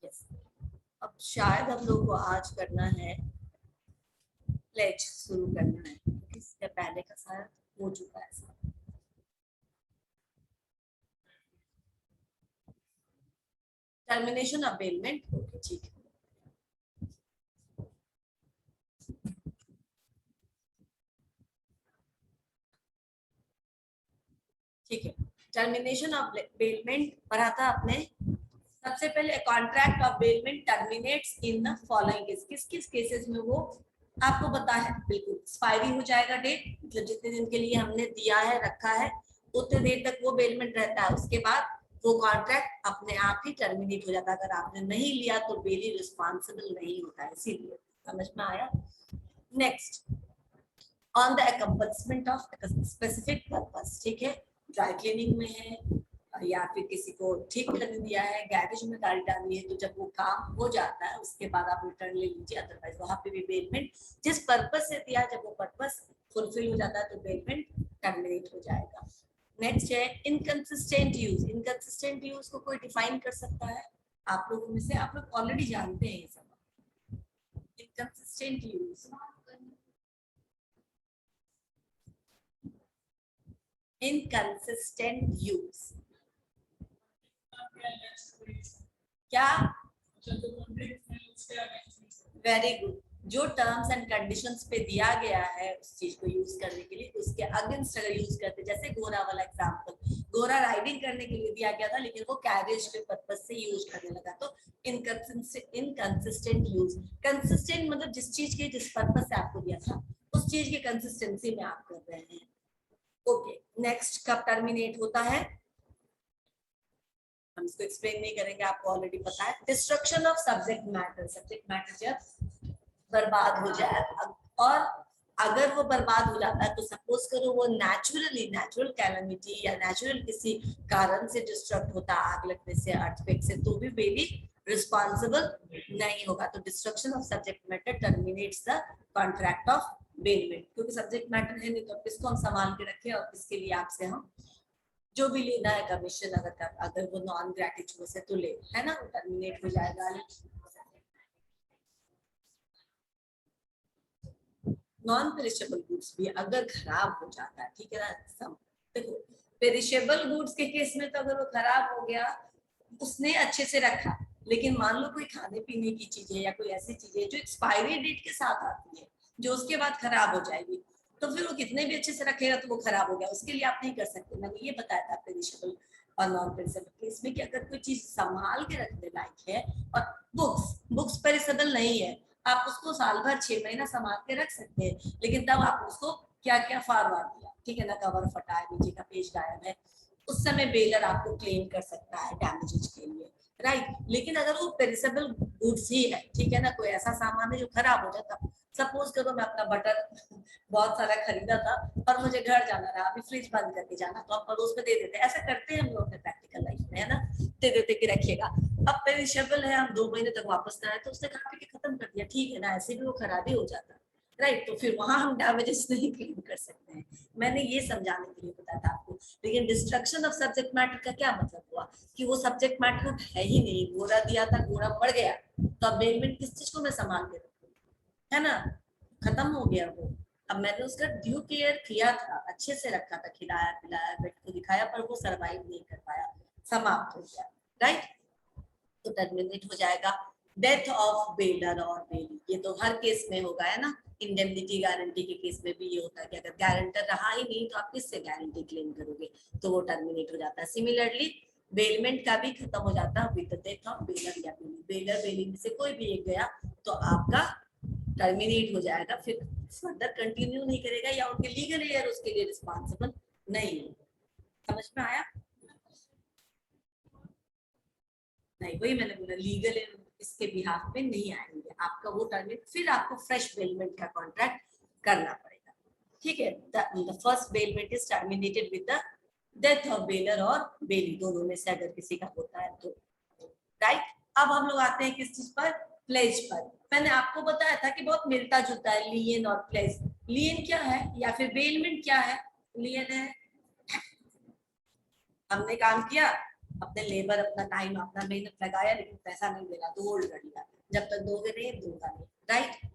Yes, अब शायद हम लोग को आज करना है प्लेज शुरू करना है, इससे पहले का शायद हो चुका है सब। टर्मिनेशन ऑफ बेलमेंट, ओके ठीक है। ठीक है, टर्मिनेशन ऑफ बेलमेंट पढ़ा था आपने। सबसे पहले contract of bailment terminates in the following case, किस किस केसेस में वो आपको पता है। बिल्कुल एक्सपायरी हो जाएगा डेट, मतलब जितने दिन के लिए हमने दिया है रखा है उतने देर तक वो बेलमेंट रहता है, उसके बाद वो कॉन्ट्रैक्ट अपने आप ही टर्मिनेट हो जाता है। अगर आपने नहीं लिया तो बेली रिस्पॉन्सिबल नहीं होता है, इसीलिए। समझ में आया? Next, on the accomplishment of specific purpose, ठीक है, ड्राई क्लीनिंग में है या फिर किसी को ठीक करने दिया है, गैरेज में गाड़ी डालनी है, तो जब वो काम हो जाता है उसके बाद आप रिटर्न ले लीजिए, अदरवाइज वहां पे भी बेलमेंट जिस पर्पस से दिया, जब वो पर्पस फुलफिल हो जाता है तो बेलमेंट टर्मिनेट हो जाएगा। नेक्स्ट है इनकंसिस्टेंट यूज। इनकंसिस्टेंट यूज को कोई डिफाइन कर सकता है? आप लोगों में से आप लोग ऑलरेडी जानते हैं ये सब। इनकंसिस्टेंट यूज, इनकंसिस्टेंट यूज क्या? वेरी गुड, जो टर्म्स एंड कंडीशंस पे दिया गया है उस चीज को यूज करने के लिए, उसके अगेंस्ट अगर यूज करते, जैसे घोड़ा वाला एग्जांपल, घोड़ा राइडिंग करने के लिए दिया गया था लेकिन वो कैरेज के पर्पस से यूज करने लगा, तो इनकंसिस्टेंट यूज। कंसिस्टेंट मतलब जिस चीज के जिस पर्पस से आपको दिया था उस चीज की कंसिस्टेंसी में आप कर रहे हैं। ओके, नेक्स्ट कब टर्मिनेट होता है? हम इसको एक्सप्लेन नहीं करेंगे, आपको ऑलरेडी पता है। Destruction of subject matter, subject matter जब बर्बाद हो जाए, और अगर वो बर्बाद हो जाता है तो सपोज करो वो नेचुरली, नेचुरल कैलेमिटी या नेचुरल किसी कारण से डिस्ट्रक्ट होता है, आग लगने से, अर्थक्वेक से, तो भी बेबी रिस्पॉन्सिबल नहीं होगा। तो destruction of subject matter terminates the contract of bailment, क्योंकि सब्जेक्ट मैटर है नहीं तो किसको हम संभाल के रखें, और किसके लिए आपसे हम जो भी लेना है कमीशन, अगर वो नॉन ग्रेटिट्यूड है तो ले, है ना, टर्मिनेट हो जाएगा। नॉन पेरिशेबल गुड्स भी अगर खराब हो जाता है, ठीक है ना, देखो पेरिशेबल गुड्स के केस में तो अगर वो खराब हो गया, उसने अच्छे से रखा, लेकिन मान लो कोई खाने पीने की चीज है या कोई ऐसी चीज है जो एक्सपायरी डेट के साथ आती है, जो उसके बाद खराब हो जाएगी, तो फिर वो कितने भी अच्छे से रखेगा तो वो खराब हो गया, उसके लिए आप नहीं कर सकते। मैंने ये बताया था पेरिशेबल और नॉन पेरिशेबल केस में कि अगर कोई चीज संभाल के रखने लायक है, और बुक्स पेरिशेबल नहीं है, आप उसको साल भर 6 महीना संभाल के रख सकते हैं, लेकिन तब आप उसको क्या क्या फाड़वा दिया, ठीक है ना, कवर फटा है, नीचे का पेज गायब है, उस समय बेलर आपको क्लेम कर सकता है डैमेजेस के लिए, राइट। लेकिन अगर वो पेरिशेबल गुड्स ही है, ठीक है ना, कोई ऐसा सामान है जो खराब हो जाता, सपोज करो मैं अपना बटर बहुत सारा खरीदा था और मुझे घर जाना रहा, अभी फ्रिज बंद करके जाना, तो आप पड़ोस में दे देते, ऐसा करते हैं हम लोग अपने प्रैक्टिकल लाइफ में, है ना, दे देते कि रखिएगा। अब पेरिशेबल है, हम 2 महीने तक वापस ना आए तो उसने खा के खत्म कर दिया, ठीक है ना, ऐसे भी वो खराब ही हो जाता, राइट। तो फिर वहां हम डैमेजेस नहीं क्लेम कर सकते हैं। मैंने ये समझाने के लिए बताया था आपको। लेकिन डिस्ट्रक्शन ऑफ सब्जेक्ट मैटर का क्या मतलब हुआ कि वो सब्जेक्ट मैटर है ही नहीं, घोड़ा दिया था, घोड़ा मर गया, तो अब बेलमेंट किस चीज को मैं संभाल के रखूं, है ना, खत्म हो गया वो। अब मैंने उसका ड्यू केयर किया था, अच्छे से रखा था, खिलाया पिलाया, बेड को दिखाया, पर वो सरवाइव नहीं कर पाया, समाप्त हो गया, राइट, तो टर्मिनेट हो जाएगा। डेथ ऑफ बेलर और बेली, ये तो हर केस में होगा, है ना, इंडेमनिटी गारंटी के केस में भी ये होता है कि अगर गारंटर रहा ही नहीं तो आप किससे गारंटी क्लेम करोगे, तो वो टर्मिनेट हो जाता है। सिमिलरली बेलमेंट का भी खत्म हो जाता है with the death of baler या बेली, बेलर बेली में से कोई भी एक गया तो आपका टर्मिनेट हो जाएगा, फिर फर्दर कंटिन्यू नहीं करेगा, या उनके लीगल एयर उसके लिए रिस्पॉन्सिबल नहीं है। समझ में आया? नहीं, वही मैंने बोला, लीगल इसके बिहाफ पे नहीं आएंगे, आपका वो टर्मिनेट, फिर आपको फ्रेश बेलमेंट का कॉन्ट्रैक्ट करना पड़ेगा, ठीक है। The first bailment is terminated with the death of baler और बेली, दोनों में से अगर किसी का होता है तो, राइट। अब हम लोग आते हैं किस चीज पर? प्लेज पर। मैंने आपको बताया था कि बहुत मिलता जुलता है लियन और प्लेज। लियन क्या है या फिर बेलमेंट क्या है? लियन है हमने काम किया अपने लेबर, अपना टाइम, अपना मेहनत लगाया, लेकिन पैसा नहीं देगा तो होल्ड कर लिया, जब तक दोगे नहीं दूंगा नहीं, राइट।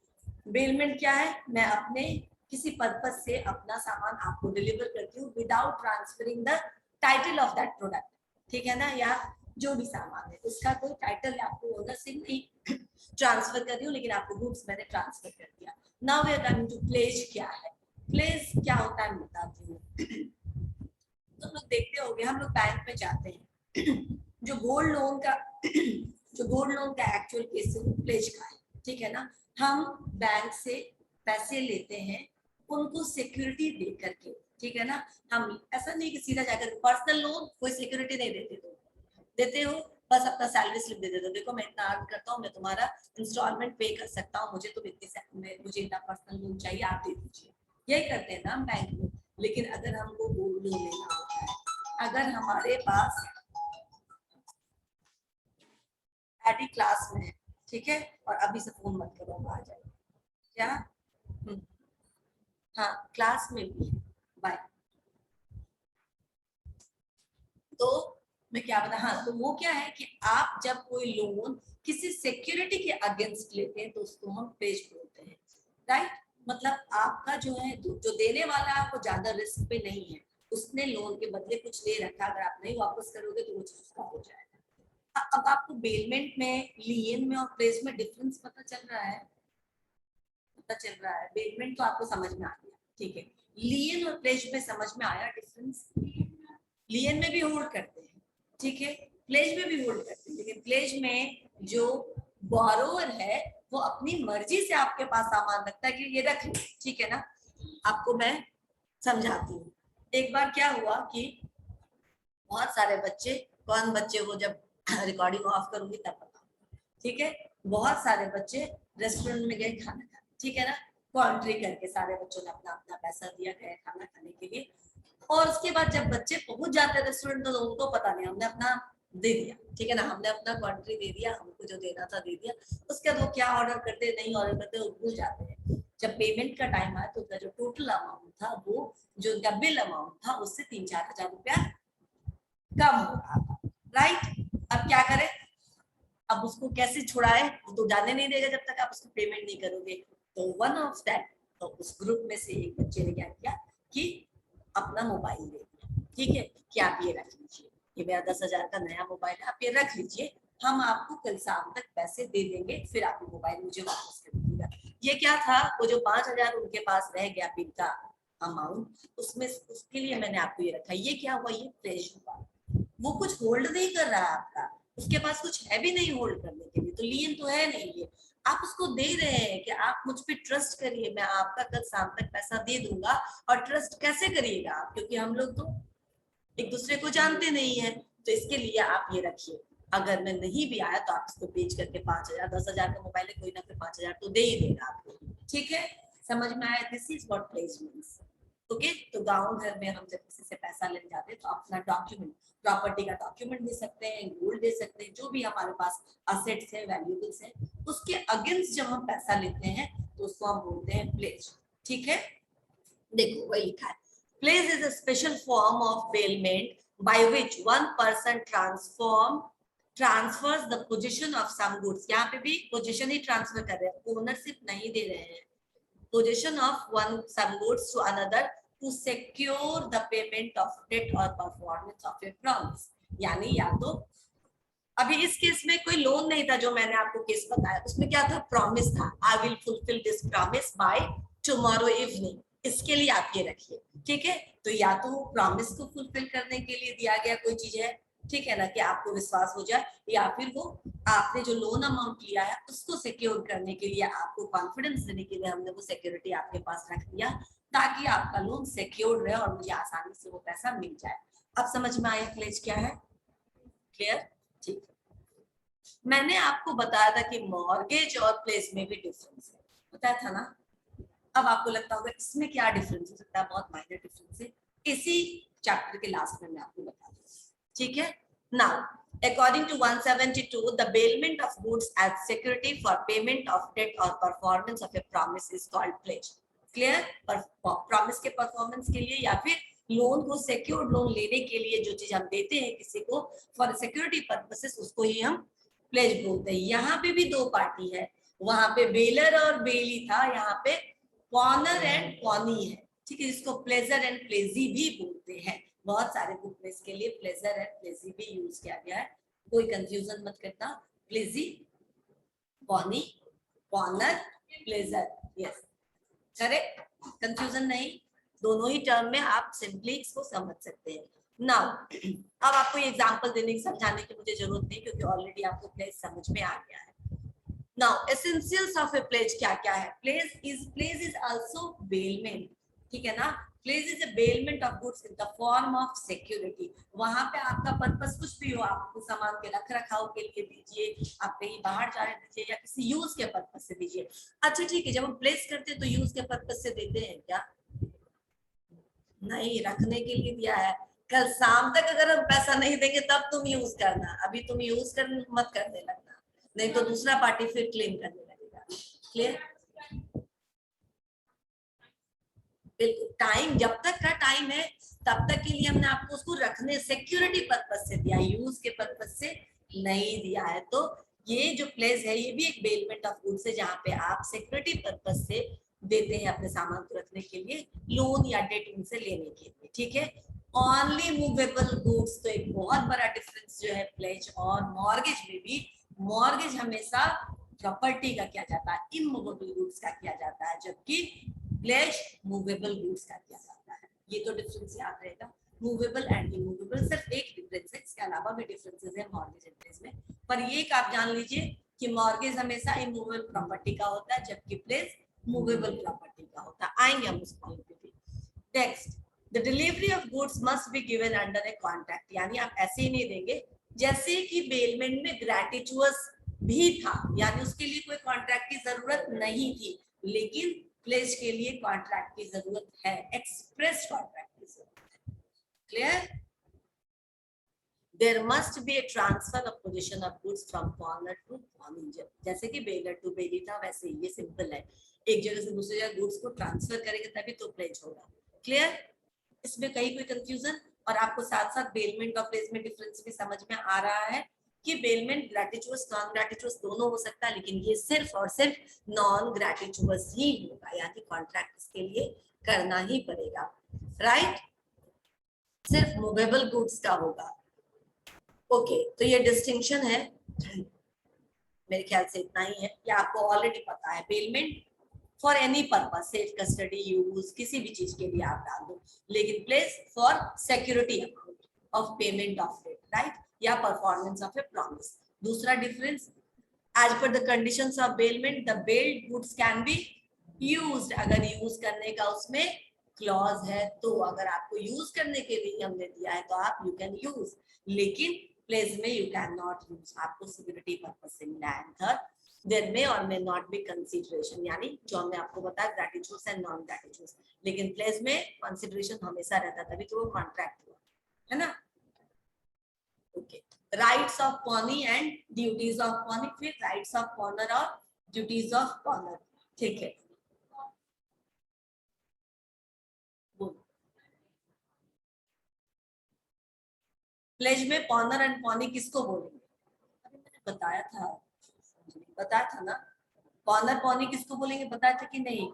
बेलमेंट क्या है, मैं अपने किसी पर्पज से अपना सामान आपको डिलीवर करती हूँ without transferring the title of that product, ठीक है ना, या जो भी सामान है उसका कोई टाइटल आपको ओनरशिप नहीं ट्रांसफर कर रही हूँ, लेकिन आपको गुड्स मैंने ट्रांसफर कर दिया। Now we are coming to pledge. क्या है प्लेज, क्या होता है मैं बताती हूँ। तो लोग देखते होंगे, हम लोग बैंक में जाते हैं जो गोल्ड लोन का जो गोल्ड लोन का एक्चुअल केस है वो प्लेज का है, ठीक है ना। हम बैंक से पैसे लेते हैं उनको सिक्योरिटी दे करके, ठीक है ना। हम ऐसा नहीं कि सीधा जाकर पर्सनल लोन कोई सिक्योरिटी नहीं देते, तो देते हो बस अपना सैलरी स्लिप दे देते हो, देखो मैं इतना अर्न करता हूँ, मैं तुम्हारा इंस्टॉलमेंट पे कर सकता हूँ, मुझे तुम इतनी मुझे इतना पर्सनल लोन चाहिए, आप दे दीजिए, यही करते हैं ना हम बैंक में। लेकिन अगर हमको गोल्ड लोन लेना होता है, अगर हमारे पास एडी क्लास में है, ठीक है, और अभी से फोन मत करो, आ जाए क्या, हाँ क्लास में भी है, बाय। तो मैं क्या बता, हाँ तो वो क्या है कि आप जब कोई लोन किसी सिक्योरिटी के अगेंस्ट लेते हैं तो उसको हम प्लेज बोलते हैं, राइट। मतलब आपका जो है जो देने वाला आपको ज्यादा रिस्क पे नहीं है, उसने लोन के बदले कुछ ले रखा, अगर आप नहीं वापस करोगे तो वो चीज उसका हो जाएगा। अब आपको बेलमेंट में, लियन में और प्लेज में डिफरेंस पता चल रहा है, पता चल रहा है। बेलमेंट तो आपको समझ में आ गया, ठीक है। लियन और प्लेज में समझ में आया डिफरेंस। लियन में भी होल्ड करते हैं, ठीक है, प्लेज में भी होल्ड करते हैं, लेकिन प्लेज में जो बोरोवर है वो अपनी मर्जी से आपके पास सामान रखता है कि ये रख लो, ठीक है ना। आपको मैं समझाती हूँ। एक बार क्या हुआ कि बहुत सारे बच्चे, कौन बच्चे वो, जब रिकॉर्डिंग ऑफ करूंगी तब बताऊँ, ठीक है। बहुत सारे बच्चे रेस्टोरेंट में गए खाना खाने, ठीक है ना, कॉन्ट्री करके सारे बच्चों ने अपना अपना पैसा दिया, गए खाना खाने के लिए। और उसके बाद जब बच्चे पहुंच जाते हैं रेस्टोरेंट तो उनको पता नहीं, हमने अपना दे दिया, ठीक है ना, हमने अपना क्वांटिटी दे दिया, हमको जो देना था दे दिया। उसके बाद वो क्या ऑर्डर करते नहीं ऑर्डर करते वो भूल जाते हैं। जब पेमेंट का टाइम आया तो उनका जो टोटल अमाउंट था, वो जो उनका बिल अमाउंट था उससे 3-4 हजार रुपया कम हो रहा था, राइट। अब क्या करें, अब उसको कैसे छुड़ाए, वो तो जाने नहीं देगा जब तक आप उसको पेमेंट नहीं करोगे। तो वन ऑफ दैट, तो उस ग्रुप में से एक बच्चे ने क्या किया कि अपना मोबाइल दे दिया, ठीक है, कि आप ये रख लीजिए, ये मेरा 10,000 का नया मोबाइल है, आप ये रख लीजिए, हम आपको कल शाम तक पैसे दे देंगे, फिर आप मोबाइल मुझे वापस कर दीजिएगा। ये क्या था, वो जो 5,000 उनके पास रह गया बिल का अमाउंट, उसमें उसके लिए मैंने आपको ये रखा। ये क्या हुआ, ये प्लेज हुआ, वो कुछ होल्ड नहीं कर रहा है आपका, उसके पास कुछ है भी नहीं होल्ड करने के लिए, तो लियन तो है नहीं ये, आप उसको दे रहे हैं कि आप मुझ पे ट्रस्ट करिए, मैं आपका कल शाम तक पैसा दे दूंगा। और ट्रस्ट कैसे करिएगा आप, क्योंकि हम लोग तो एक दूसरे को जानते नहीं है, तो इसके लिए आप ये रखिए, अगर मैं नहीं भी आया तो आप इसको बेच करके 5,000, 10,000 का मोबाइल है, कोई ना कोई 5,000 तो दे ही देगा आपको, ठीक है। समझ में आया, this is what pledge means, okay. तो गांव घर में हम जब किसी से पैसा लेने जाते हैं तो अपना डॉक्यूमेंट, प्रॉपर्टी का डॉक्यूमेंट दे सकते हैं, गोल्ड दे सकते हैं, जो भी हमारे पास असेट्स है, वैल्यूएबल्स है, उसके अगेंस्ट जब हम पैसा लेते हैं तो उसको हम बोलते हैं प्लेज, ठीक है। देखो वही लिखा है, pledge is a special form of bailment by which one person transfers the position of some goods. यहाँ पे भी पोजीशन ही ट्रांसफर कर रहे हैं, ओनरशिप नहीं दे रहे हैं। Position of one some goods to another to secure the payment of debt और परफॉर्मेंस ऑफ ए प्रॉमिस। यानी या तो अभी इस केस में कोई लोन नहीं था, जो मैंने आपको केस बताया उसमें क्या था, प्रॉमिस था, I will fulfil this promise by tomorrow evening, इसके लिए आप ये रखिए, ठीक है। तो या तो प्रॉमिस को फुलफिल करने के लिए दिया गया कोई चीज है, ठीक है ना, कि आपको विश्वास हो जाए, या फिर वो आपने जो लोन अमाउंट लिया है उसको सिक्योर करने के लिए, आपको कॉन्फिडेंस देने के लिए हमने वो सिक्योरिटी आपके पास रख दिया, ताकि आपका लोन सिक्योर रहे और मुझे आसानी से वो पैसा मिल जाए। अब समझ में आया प्लेज क्या है, क्लियर, ठीक। मैंने आपको बताया था कि मॉर्गेज और प्लेज में भी डिफरेंस है, बताया था ना। अब आपको लगता होगा इसमें क्या डिफरेंस हो सकता है, बहुत माइनर डिफरेंस है, इसी चैप्टर के लास्ट में मैं आपको बता दूंगी, ठीक है। Now according to 172 the bailment of goods as security for payment of debt or performance of a promise is called pledge, clear। Promise के परफॉर्मेंस के लिए या फिर लोन को सिक्योर्ड लोन लेने के लिए जो चीज हम देते हैं किसी को फॉर सिक्योरिटी पर्पसेस, उसको ही हम प्लेज बोलते हैं। यहाँ पे भी दो पार्टी है, वहां पे बेलर और बेली था, यहाँ पे पॉनर एंड पॉनी है, ठीक है, जिसको प्लेजर एंड प्लेजी भी बोलते हैं। बहुत सारे बुक में इसके लिए प्लेजर एंड प्लेजी भी यूज किया गया है, कोई कंफ्यूजन मत करना। प्लेजी, pony, पॉनर, pleasure, yes correct, confusion नहीं, दोनों ही टर्म में आप सिंपली इसको समझ सकते हैं। नाउ अब आपको ये एग्जांपल देने की समझाने की मुझे जरूरत नहीं, क्योंकि ऑलरेडी आपको प्लेज समझ में आ गया है। Now essentials of a pledge क्या क्या है? प्लेज इज आल्सो बेलमेंट, ठीक है ना। Pledge is a bailment of goods in the form of security. वहां पे आपका पर्पस कुछ भी हो, आपको सामान के रख रखाव के लिए दीजिए, आप कहीं बाहर जा रहे दीजिए, या किसी यूज के पर्पस से दीजिए। अच्छा ठीक है, जब हम प्लेस करते हैं तो यूज के पर्पस से देते हैं क्या? नहीं, रखने के लिए दिया है। कल शाम तक अगर हम पैसा नहीं देंगे तब तुम यूज करना, अभी तुम यूज कर मत करने लगना, नहीं तो दूसरा पार्टी फिर क्लेम करने लगेगा। क्लियर? बिल्कुल, टाइम जब तक का टाइम है तब तक के लिए हमने आपको उसको रखने सिक्योरिटी पर्पस से दिया, यूज के पर्पस से नहीं दिया है। तो ये जो प्लेस है ये भी एक बेलमेंट ऑफ गुड्स है, जहाँ पे आप सिक्योरिटी पर्पस से देते हैं अपने सामान को रखने के लिए, लोन या डेट उनसे लेने के लिए, ठीक है। ओनली मूवेबल गुड्स, तो एक बहुत बड़ा डिफरेंस जो है प्लेज और मॉर्गेज में भी। मॉर्गेज हमेशा प्रॉपर्टी का किया जाता है, इमूवेबल गुड्स का किया जाता है, जबकि प्लेज मूवेबल गुड्स का किया जाता है। ये तो डिफरेंस याद रहेगा, मूवेबल एंड इमूवेबल, सिर्फ एक डिफरेंस है, इसके अलावा भी डिफरेंसेस है मॉर्गेज एंड प्लेज में। पर ये एक आप जान लीजिए कि मॉर्गेज हमेशा इमूवेबल प्रॉपर्टी का होता है, जबकि प्लेज मूवेबल प्रॉपर्टी का होता है। आएंगे हम उस पॉइंट पे भी। Next, the delivery of goods must be given under a contract, यानी आप ऐसे ही नहीं देंगे जैसे कि बेलमेंट में ग्रेटिचुअस भी था, यानी उसके लिए कोई कॉन्ट्रैक्ट की जरूरत नहीं थी, लेकिन प्लेज के लिए कॉन्ट्रैक्ट की जरूरत है, एक्सप्रेस कॉन्ट्रैक्ट की जरूरत है। Clear? There must be a transfer of position of goods from pawnor to pawnee, जैसे कि बेलर टू बेली था वैसे ही ये सिंपल है, एक जगह से दूसरी जगह गुड्स को ट्रांसफर करेंगे तभी तो प्लेज होगा। क्लियर? इसमें कहीं कोई कंफ्यूजन? और आपको साथ साथ बेलमेंट और प्लेज में डिफरेंस भी समझ में आ रहा है कि बेलमेंट ग्रेटिचुअस नॉन ग्रेटिचुअस दोनों हो सकता है, लेकिन ये सिर्फ और सिर्फ नॉन ग्रेटिचुअस ही होगा, यानी कॉन्ट्रैक्ट इसके लिए करना ही पड़ेगा, राइट? सिर्फ मूवेबल गुड्स का होगा। ओके, तो ये डिस्टिंक्शन है, मेरे ख्याल से इतना ही है, ये आपको ऑलरेडी पता है। Bailment for any purpose, safe custody use, किसी भी चीज के लिए आप डाल दो, लेकिन pledge for security amount of payment of debt, right, या परफॉर्मेंस ऑफ ए प्रॉमिस। दूसरा difference, as per the conditions of bailment the bailed goods can be used, अगर यूज करने का उसमें क्लॉज है तो, अगर आपको यूज करने के लिए हमने दिया है तो आप यू कैन यूज, लेकिन प्लेस में यू कैन नॉट यूज, आपको सिक्योरिटी पर्पस से मिला है। थर्ड, देयर मे और मे नॉट बी कंसीडरेशन, यानी जो हमने आपको बताया ग्रेटिट्यूड एंड नॉन ग्रेटिट्यूड, लेकिन प्लेस में कंसीडरेशन हमेशा रहता, तभी तो वो कॉन्ट्रैक्ट हुआ है ना। Okay, rights of pony and duties of pony, फिर राइट्स ऑफ पॉनर और ड्यूटीज ऑफ पॉनर, ठीक है। प्लेज में पॉनर एंड पॉनी किसको बोलेंगे? अभी मैंने बताया था ना, पॉनर पॉनी किसको बोलेंगे, बताया था कि नहीं?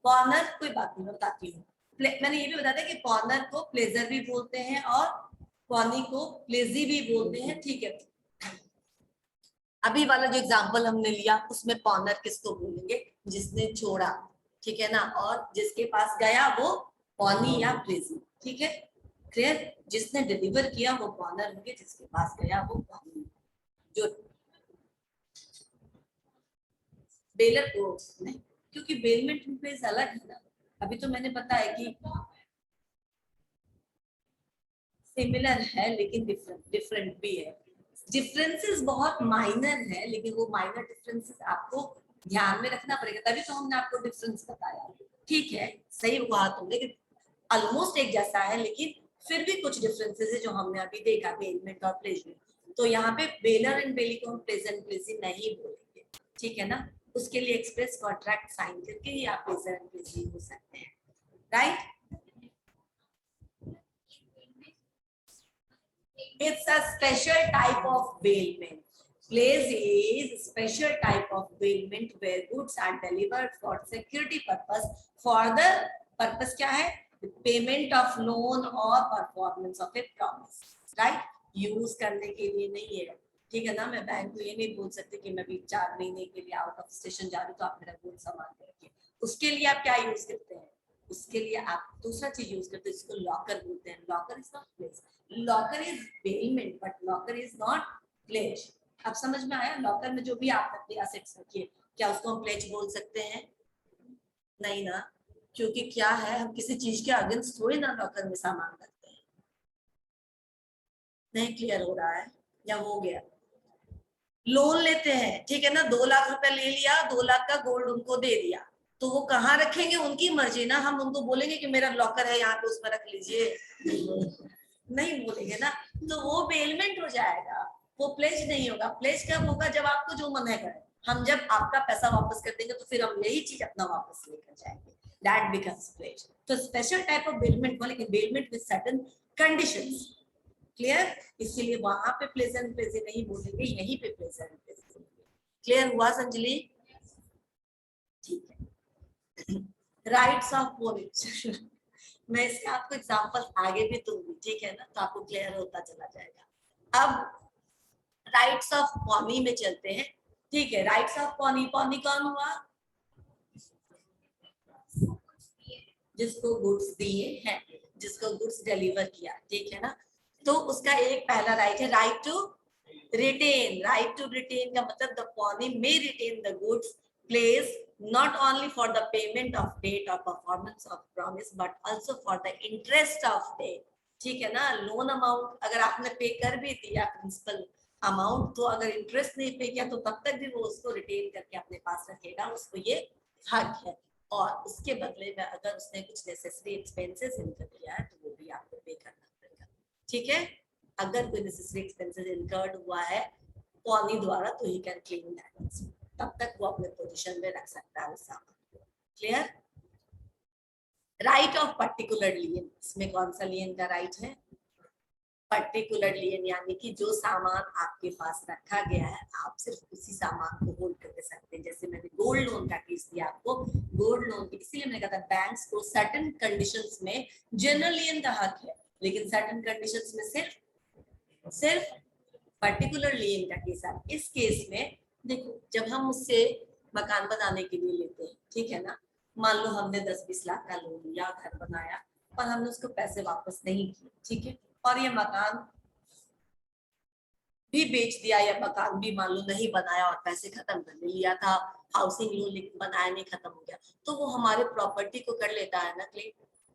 पॉनर, कोई बात नहीं बताती हूँ, मैंने ये भी बताया था कि पॉनर को प्लेजर भी बोलते हैं और पॉनी को प्लेजी भी बोलते हैं, ठीक है। अभी वाला जो एग्जांपल हमने लिया उसमें पॉनर किसको बोलेंगे? जिसने छोड़ा, ठीक है ना, और जिसके पास गया वो पॉनी या प्लेजी, ठीक है, क्लियर? जिसने डिलीवर किया वो पॉनर होंगे, जिसके पास गया वो पॉनी। जो बेलर को नहीं, क्योंकि बेलमेंट में प्लेस अलग है ना, अभी तो मैंने बताया कि सिमिलर है लेकिन डिफरेंट डिफरेंट भी है। डिफरेंसेस बहुत माइनर है, लेकिन वो माइनर डिफरेंसेस आपको ध्यान में रखना पड़ेगा, तभी तो हमने आपको डिफरेंस बताया, ठीक है। सही हुआ तुमने कि ऑलमोस्ट एक जैसा है, लेकिन फिर भी कुछ डिफरेंसेस है जो हमने अभी देखा बेलमेंट और प्लेज में। तो यहाँ पे बेलर एंड बेली को हम प्लेजेंट प्लेजी नहीं बोलेंगे, ठीक है ना, उसके लिए एक्सप्रेस कॉन्ट्रैक्ट साइन करके ही आप प्लेजेंट प्लेजी हो सकते हैं, right? It's a special type of bailment. Pledge is special type of bailment where goods are delivered for security purpose. For the purpose क्या है? Payment of loan or performance of a promise. Right? Use करने के लिए नहीं है. ठीक है ना? मैं बैंक को ये नहीं बोल सकती कि मैं भी 4 महीने के लिए आउट ऑफ स्टेशन जा रही हूँ तो आप मेरा गोल्ड सामान के रखिए. उसके लिए आप क्या यूज करते हैं? उसके लिए आप दूसरा चीज यूज करते हैं, इसको लॉकर बोलते हैं. Locker is not pledge. Locker is bailment but locker is not pledge. अब समझ में आया? लॉकर में जो भी आप अपने असेट्स रखिए, क्या उसको हम प्लेज बोल सकते हैं? नहीं ना, क्योंकि क्या है, हम किसी चीज के अगेंस्ट थोड़ी ना लॉकर में सामान रखते हैं. नहीं क्लियर हो रहा है या हो गया? लोन लेते हैं, ठीक है ना, 2 लाख रुपए ले लिया, 2 लाख का गोल्ड उनको दे दिया, तो वो कहाँ रखेंगे? उनकी मर्जी ना. हम उनको बोलेंगे कि मेरा लॉकर है यहाँ पे, उसमें रख लीजिए? नहीं बोलेंगे ना. तो वो बेलमेंट हो जाएगा, वो प्लेज नहीं होगा. प्लेज कब होगा? जब आपको जो मन है करें. हम जब आपका पैसा वापस कर देंगे तो फिर हम यही चीज अपना वापस लेकर जाएंगे. That becomes pledge. तो स्पेशल टाइप ऑफ बेलमेंट को, लेकिन bailment with certain conditions. Clear? इसलिए वहां पे प्लेजेंट प्लेजे नहीं बोलेंगे, यहीं पे प्लेजेंट प्लेजे. क्लियर हुआ संजलि? ठीक है. Rights of pawnee. मैं इसका आपको एग्जांपल आगे भी दूंगी, ठीक है ना, तो आपको क्लियर होता चला जाएगा. अब राइट्स ऑफ पॉनी में चलते हैं. ठीक है, राइट्स ऑफ पॉनी. पॉनी कौन हुआ? जिसको गुड्स दिए हैं, जिसको गुड्स डिलीवर किया. ठीक है ना, तो उसका एक पहला राइट है right to retain. Right to retain का मतलब the pawnee may retain the goods pledged not only for the payment of debt or performance of promise but also for the interest of debt. ठीक है ना, loan amount अगर आपने पे कर भी दिया प्रिंसिपल अमाउंट, तो अगर इंटरेस्ट नहीं पे किया तो तब तक भी वो उसको रिटेन करके अपने पास रखेगा, उसको ये हक है. और उसके बदले में अगर उसने कुछ नेसेसरी एक्सपेंसेस इनकर किया है तो वो भी आपको पे करना पड़ेगा. ठीक है, अगर कोई नेसेसरी एक्सपेंसेस इनकर्ड हुआ है पॉनी द्वारा तो ही कैन क्लेम दैट. तब तक वो अपने पोजीशन में रख सकता है उस सामान को. Clear? Right of particular lien. इसमें कौन सा लियन का राइट है? पर्टिकुलर लियन, यानी कि जो सामान आपके पास रखा गया है आप सिर्फ उसी सामान को होल्ड कर सकते हैं. जैसे मैंने गोल्ड लोन का केस दिया आपको. गोल्ड लोन की इसीलिए मैंने कहा था बैंक्स को सर्टेन कंडीशंस में जनरल लियन का हक है, लेकिन सर्टेन कंडीशंस में सिर्फ पर्टिकुलर लियन का केस है. इस केस में देखो, जब हम उससे मकान बनाने के लिए लेते हैं, ठीक है ना, मान लो हमने 10-20 लाख का लोन लिया, घर बनाया और हमने उसको पैसे वापस नहीं किए, ठीक है, और ये मकान भी बेच दिया या मकान भी मान लो नहीं बनाया और पैसे खत्म कर लिया था, हाउसिंग लोन लेकिन बनाया नहीं, खत्म हो गया, तो वो हमारे प्रॉपर्टी को कर लेता है ना क्लेम,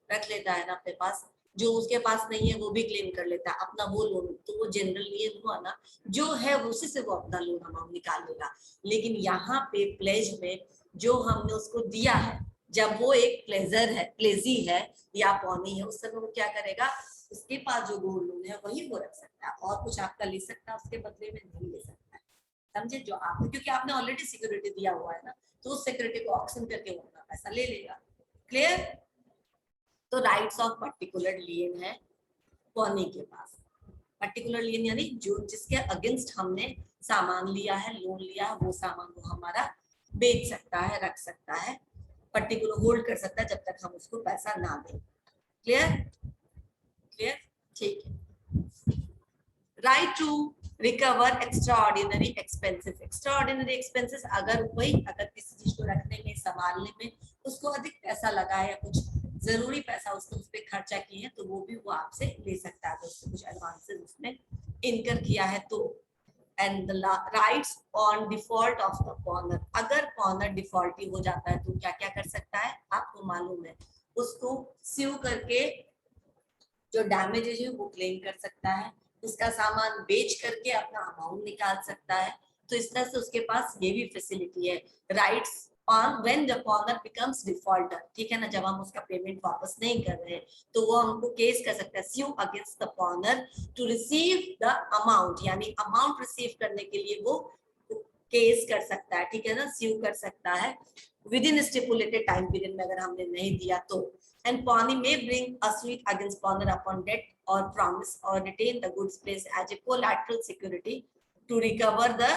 रख लेता है ना अपने पास. जो उसके पास नहीं है वो भी क्लेम कर लेता है अपना वो लोन. तो वो जनरल लियन हुआ ना, जो है उसी से वो अपना लोन अमाउंट निकाल लेगा. लेकिन यहाँ पे प्लेज में जो हमने उसको दिया है, जब वो एक प्लेजर है, प्लेजी है या पॉनी है, उस समय वो क्या करेगा? उसके पास जो गोल्ड लोन है वही वो रख सकता है, और कुछ आपका ले सकता है उसके बदले में नहीं ले सकता है. समझे? जो आप, क्योंकि आपने ऑलरेडी सिक्योरिटी दिया हुआ है ना, तो उस सिक्योरिटी को ऑक्शन करके वो अपना पैसा ले लेगा. क्लियर? तो राइट्स ऑफ पर्टिकुलर लियन है पॉनी के पास. पर्टिकुलर लियन यानी जो जिसके अगेंस्ट हमने सामान लिया है, लोन लिया है, वो सामान वो हमारा बेच सकता है, रख सकता है, पर्टिकुलर होल्ड कर सकता है जब तक हम उसको पैसा ना दें. क्लियर? क्लियर? ठीक है. Right to recover extraordinary expenses. Extraordinary expenses अगर किसी चीज को रखने में, संभालने में उसको अधिक पैसा लगा है या कुछ जरूरी पैसा उसने उस पर खर्चा किए हैं, तो वो भी वो आपसे ले सकता है, तो उससे कुछ एडवांसेस उसने इनकर किया है तो. And the rights on default of the पॉनर. अगर पॉनर डिफॉल्टी हो जाता है तो क्या क्या कर सकता है आपको मालूम है? उसको स्यू करके जो डैमेजेज है वो क्लेम कर सकता है, उसका सामान बेच करके अपना अमाउंट निकाल सकता है. तो इस तरह से उसके पास ये भी फैसिलिटी है. Rights on when the पॉनर becomes defaulter. ठीक है ना, जब हम उसका पेमेंट वापस नहीं कर रहे हैं तो वो हमको केस कर सकता है, sue against the pawnor to receive the amount, यानी अमाउंट रिसीव करने के लिए वो केस कर सकता है. ठीक है ना, स्यू कर सकता है with in stipulated time period में, अगर हमने नहीं दिया तो. And pawnee may bring a suit against pawner upon death or promise or retain the goods placed as a collateral security to recover the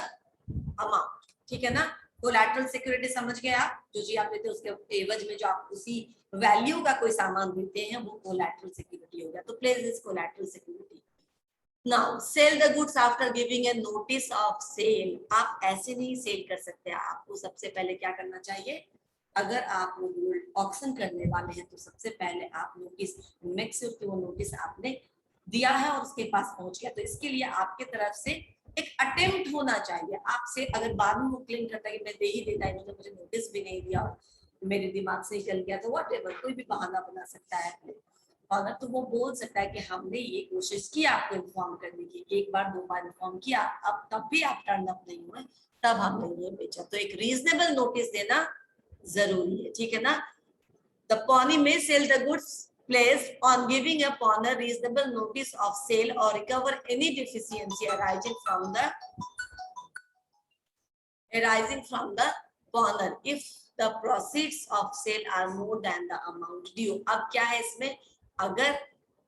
amount. ठीक है ना, कोलैटरल सिक्योरिटी समझ गए आप, जो जी आप देते हैं उसके एवज में जो आप उसी वैल्यू का कोई सामान देते हैं वो कोलैटरल सिक्योरिटी हो गया. तो pledge this collateral security. Now sell the goods after giving a notice of sale. आप ऐसे नहीं सेल कर सकते, आपको सबसे पहले क्या करना चाहिए, अगर आप वो गोल्ड ऑक्शन करने वाले हैं तो सबसे पहले आप नोटिस, मेक श्योर कि वो नोटिस आपने दिया है और उसके पास पहुंच गया. तो इसके लिए आपके तरफ से एक अटेम्प्ट होना चाहिए. आपसे अगर बाद में वो क्लेम करता है कि मैं दे ही देता है, मुझे नोटिस भी नहीं दिया, मेरे दिमाग से निकल गया, तो व्हाटएवर कोई भी बहाना बना सकता है अपने. और तो वो बोल सकता है कि हमने ये कोशिश की आपको इन्फॉर्म करने की, एक बार दो बार इन्फॉर्म किया, अब तब भी आप टर्न अप नहीं हुए, तब हमने ये बेचा. तो एक रीजनेबल नोटिस देना जरूरी है. ठीक है ना. The pawnee may sell the goods placed on giving a pawner reasonable notice of sale or recover any deficiency arising from the pawner if the proceeds of sale are more than the amount due. अब क्या है इसमें, अगर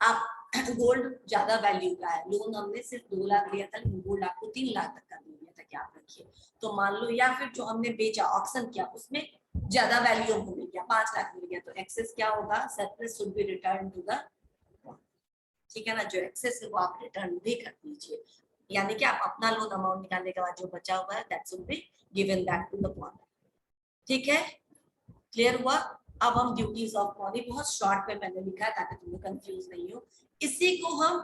आप gold ज्यादा value का है, loan हमने सिर्फ 2 लाख लिया था, लेकिन गोल्ड आपको 3 लाख तक का दे दिया था कि आप रखिए, तो मान लो, या फिर जो हमने बेचा ऑक्शन किया उसमें ज्यादा वैल्यू मिल गया, 5 लाख मिल गया, तो एक्सेस क्या होगा, surplus should be return to the. ठीक है ना, जो एक्सेस है वो आप रिटर्न भी कर दीजिए, यानी कि आप अपना लोन अमाउंट निकालने के बाद जो बचा हुआ है that should be given back to the pawnor. ठीक है, क्लियर हुआ. अब हम ड्यूटीज ऑफ पॉनी, बहुत शॉर्ट में मैंने लिखा है ताकि तुम्हें कंफ्यूज नहीं हो. इसी को हम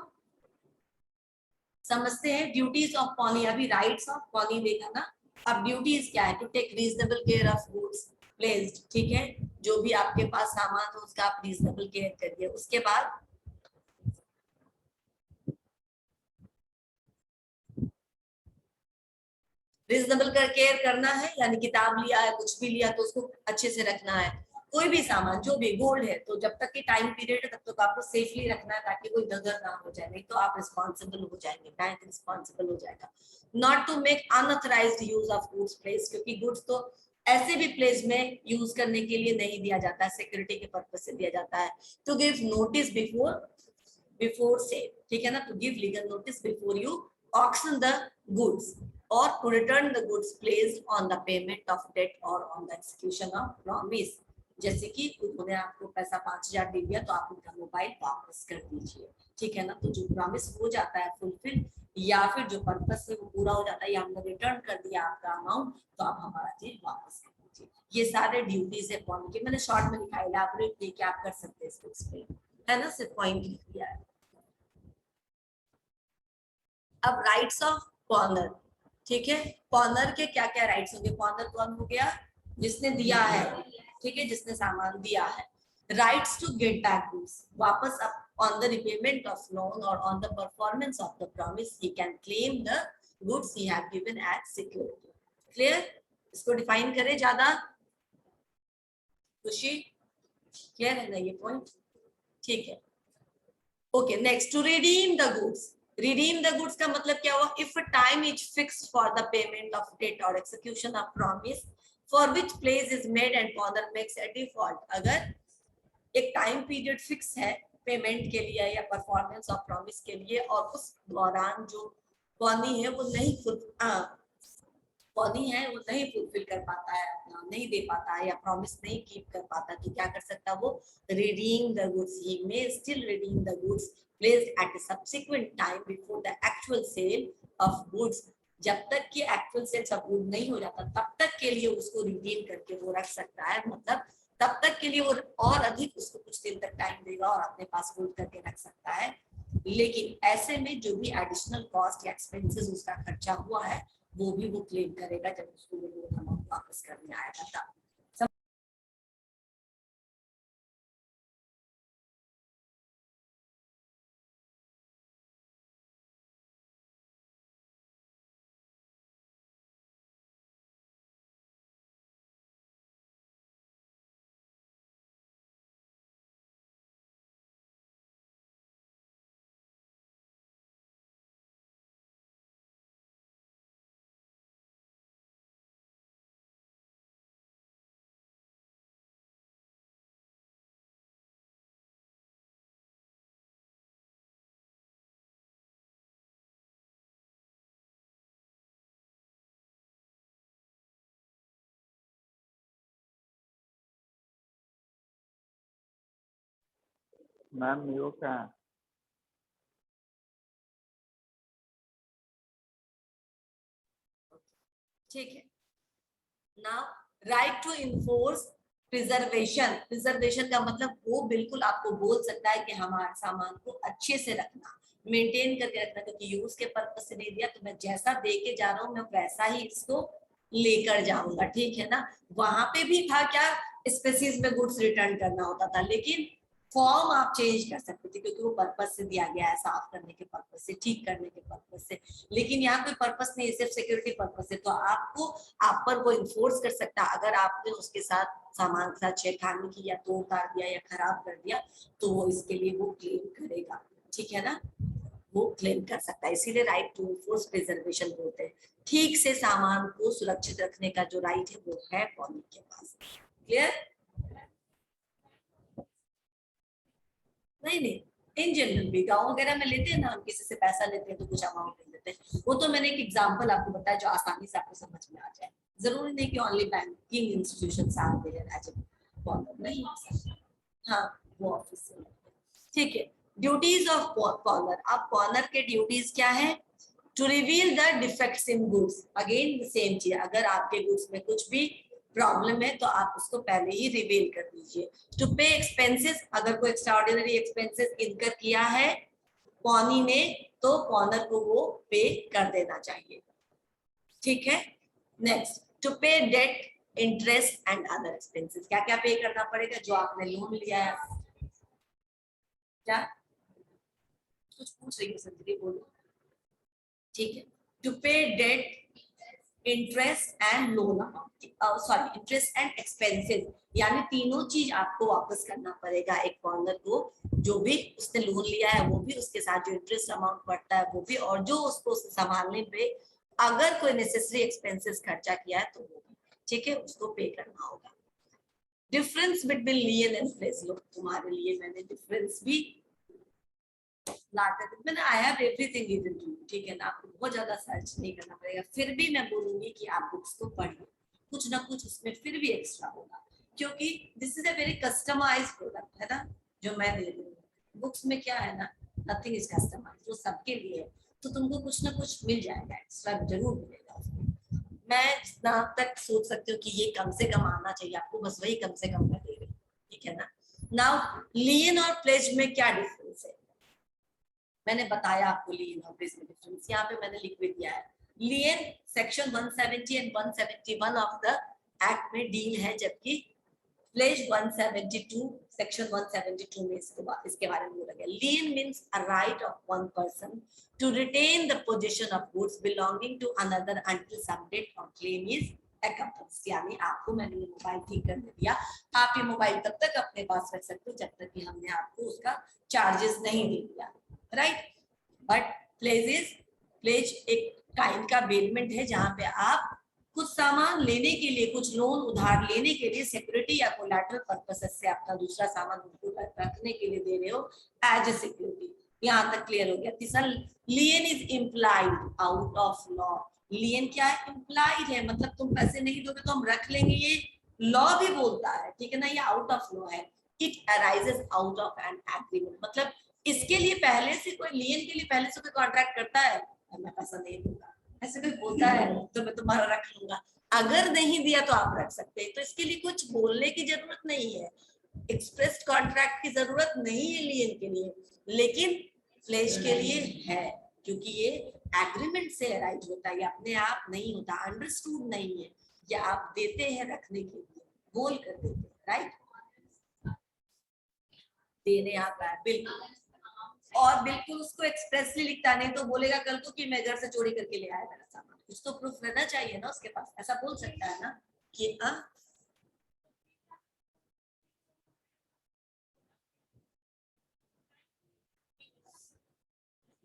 समझते हैं ड्यूटीज ऑफ पॉनी. अभी राइट्स ऑफ पॉनी देखा ना, अब ड्यूटीज क्या है, to take reasonable care of goods pledged. ठीक है, जो भी आपके पास सामान हो उसका आप रीजनेबल केयर करिए. उसके बाद रीजनेबल कर केयर करना है, यानी किताब लिया है, कुछ भी लिया तो उसको अच्छे से रखना है. कोई भी सामान, जो भी गोल्ड है, तो जब तक की टाइम पीरियड है तब तक आपको सेफली रखना है ताकि कोई दगड़ ना हो जाए, नहीं तो आप रिस्पॉन्सिबल हो जाएंगे, बैंक रिस्पॉन्सिबल हो जाएगा. Not to make unauthorised use of goods pledged, क्योंकि गुड्स तो ऐसे भी प्लेस में यूज करने के लिए नहीं दिया जाता है, सिक्योरिटी के पर्पज से दिया जाता है. To give notice before sale. ठीक है ना, to give legal notice before you auction the goods or to return the goods placed on the payment of debt or on the execution of promise. जैसे कि उन्होंने आपको पैसा 5,000 दे दिया तो आप उनका मोबाइल वापस कर दीजिए. ठीक है ना, तो जो प्रॉमिस हो जाता है फुलफिल, या फिर जो पर्पस से वो पूरा हो जाता है, या हमने रिटर्न कर दिया आपका अमाउंट, तो आप हमारा चीज वापस कर दीजिए. ये सारे ड्यूटीज है पॉइंट के, मैंने शॉर्ट में लिखा है, इलैबोरेट लेके आप कर सकते हैं इसको एक्सप्लेन, है ना, सिर्फ पॉइंट लिख दिया है. अब राइट्स ऑफ पॉनर. ठीक है, पॉनर के क्या क्या राइट्स होंगे. पॉनर कौन हो गया, जिसने दिया है. ठीक है, जिसने सामान दिया है. Rights to get back goods, वापस on the repayment of loan और on the performance of the promise he can claim the goods he have given as security. Clear, इसको डिफाइन करें ज्यादा, खुशी क्लियर है ना ये पॉइंट. ठीक है, okay. Next, to redeem the goods. Redeem the goods का मतलब क्या हुआ, if a time is fixed for the payment of debt और execution of promise for which pledge is made and pawnor makes a default. अगर एक time period fix है payment के लिए या परफॉर्मेंस ऑफ प्रॉमिस के लिए, और उस दौरान जो पॉनी है वो नहीं पॉनी है वो नहीं फुलफिल कर पाता है, अपना नहीं दे पाता है, या प्रॉमिस नहीं कीप कर पाता, तो क्या कर सकता है वो, redeem the goods. He may still redeem the goods pledged at a subsequent time before the actual sale of goods. जब तक कि एक्चुअल सेल्स ऑफ गुड नहीं हो जाता तब तक के लिए उसको रिडीम करके वो रख सकता है, मतलब तब तक के लिए वो और अधिक उसको कुछ दिन तक टाइम देगा और अपने पास होल्ड करके रख सकता है. लेकिन ऐसे में जो भी एडिशनल कॉस्ट या एक्सपेंसेस उसका खर्चा हुआ है वो भी वो क्लेम करेगा जब उसको वो अमाउंट वापस करने आएगा तब. मैम यो क्या है? ठीक है। Now right to enforce preservation. Preservation का मतलब वो बिल्कुल आपको बोल सकता है कि हमारे सामान को अच्छे से रखना, मेंटेन करके रखना, क्योंकि यूज के पर्पज से नहीं दिया तो मैं जैसा दे के जा रहा हूँ मैं वैसा ही इसको लेकर जाऊंगा, ठीक है ना। वहां पे भी था क्या, स्पेसीज में गुड्स रिटर्न करना होता था, लेकिन फॉर्म आप चेंज कर सकते थे क्योंकि वो पर्पज से दिया गया है, साफ करने के पर्पज से, ठीक करने के पर्पज से। लेकिन यहाँ कोई पर्पज नहीं है, सिर्फ सिक्योरिटी पर्पज से, तो आपको आप पर वो इन्फोर्स कर सकता है। अगर आपने उसके साथ सामान के साथ छेड़खानी की या तोड़ ताड़ दिया या खराब कर दिया तो वो इसके लिए वो क्लेम करेगा, ठीक है ना, वो क्लेम कर सकता है। इसीलिए राइट टू इन्फोर्स प्रिजर्वेशन बोलते हैं। ठीक से सामान को सुरक्षित रखने का जो राइट है वो है कॉलोनी के पास। क्लियर? नहीं नहीं, इन जनरल भी गाँव वगैरह में लेते हैं ना, हम किसी से पैसा लेते हैं तो कुछ अमाउंट ले लेते हैं। वो तो मैंने एक एग्जांपल आपको बताया जो आसानी से आपको समझ में आ जाए। जरूरी नहीं कि only banking institution are there as a नहीं हो सकता। हाँ, वो ऑफिस से। ठीक है। Duties of pawnor. अब कॉर्नर के ड्यूटीज क्या है? To reveal the defects in goods. Again same चीज, अगर आपके गुड्स में कुछ भी प्रॉब्लम है तो आप उसको पहले ही रिवील कर दीजिए। टू पे एक्सपेंसेस, अगर कोई एक्स्ट्राऑर्डिनरी एक्सपेंसेस इनकर किया है पॉनी ने तो कॉर्नर को वो पे कर देना चाहिए, ठीक है। Next, to pay debt, interest and other expenses. क्या क्या पे करना पड़ेगा? जो आपने लोन लिया है। क्या कुछ पूछ रही हो संजय, बोलो। ठीक है। To pay debt, interest and loan amount, sorry interest and expenses, यानी तीनों चीज आपको वापस करना पड़ेगा एक कॉर्नर को। जो भी उसने लोन लिया है वो भी, उसके साथ जो इंटरेस्ट अमाउंट बढ़ता है वो भी, और जो उसको संभालने पे अगर कोई नेसेसरी एक्सपेंसेस खर्चा किया है तो वो भी, ठीक है, उसको पे करना होगा। Difference between lien and pledge. लो तुम्हारे लिए मैंने डिफरेंस भी मैंने I have everything given to you, ठीक है ना, आपको बहुत ज्यादा सर्च नहीं करना पड़ेगा। फिर भी मैं बोलूंगी कि आप बुक्स को पढ़िए, कुछ ना कुछ उसमें फिर भी एक्स्ट्रा होगा, क्योंकि this is a very customised product है ना जो मैं दे रही हूँ। बुक्स में क्या है ना, नथिंग इज कस्टमाइज्ड, वो सबके लिए है, तो तुमको कुछ ना कुछ मिल जाएगा, एक्स्ट्रा जरूर मिलेगा उसमें। मैं जितना तक सोच सकती हूँ कि ये कम से कम आना चाहिए आपको, बस वही कम से कम मैं दे रही हूँ, ठीक है ना। नाउ लियन और प्लेज में क्या डिफरेंस है, मैंने बताया आपको लियन और प्लेज में डिफरेंस, यहाँ पे मैंने लिख भी दिया है। Lien section 170 and 171 of the act में डील है, जबकि प्लेज 172 सेक्शन 172 में इसके बारे में बोला गया। Lien means a right of one person to retain the position of goods belonging to another until some debt और क्लेम इज अकम्प्लिश्ड। यानी आपको मैंने ये मोबाइल ठीक करने दिया, आप ये मोबाइल तब तक अपने पास रख सकते हो जब तक कि हमने आपको उसका चार्जेस नहीं दे दिया, राइट। बट प्लेज एक काइंड का बेलमेंट है जहां पे आप कुछ सामान लेने के लिए, कुछ लोन उधार लेने के लिए सिक्योरिटी या कोलैटरल पर्पस से आपका दूसरा सामान उनको रखने के लिए दे रहे हो एज ए सिक्योरिटी। यहाँ तक क्लियर हो गया। तीसरा, lien is implied out of law. Lien क्या है? इम्प्लाइड है, मतलब तुम पैसे नहीं दोगे तो हम रख लेंगे, ये लॉ भी बोलता है, ठीक है ना, ये आउट ऑफ लॉ है। It arises out of an agreement, मतलब इसके लिए पहले से कोई, लियन के लिए पहले से कोई कॉन्ट्रैक्ट करता है, मैं पैसा नहीं दूंगा, ऐसे कोई बोलता है तो मैं तुम्हारा रख लूंगा, अगर नहीं दिया तो आप रख सकते हैं। तो इसके लिए कुछ बोलने की जरूरत नहीं है, एक्सप्रेस कॉन्ट्रैक्ट की जरूरत नहीं है लियन के लिए, लेकिन प्लेज के लिए है, क्योंकि ये एग्रीमेंट से अराइज होता है, ये अपने आप नहीं होता, अंडरस्टूड नहीं है, ये आप देते हैं रखने के लिए, बोल कर देते हैं, राइट, देने आता है बिल्कुल। और बिल्कुल उसको एक्सप्रेसली लिखता नहीं तो बोलेगा कल को कि मैं घर से चोरी करके ले आया मेरा सामान, कुछ तो प्रूफ रहना चाहिए ना उसके पास, ऐसा बोल सकता है ना कि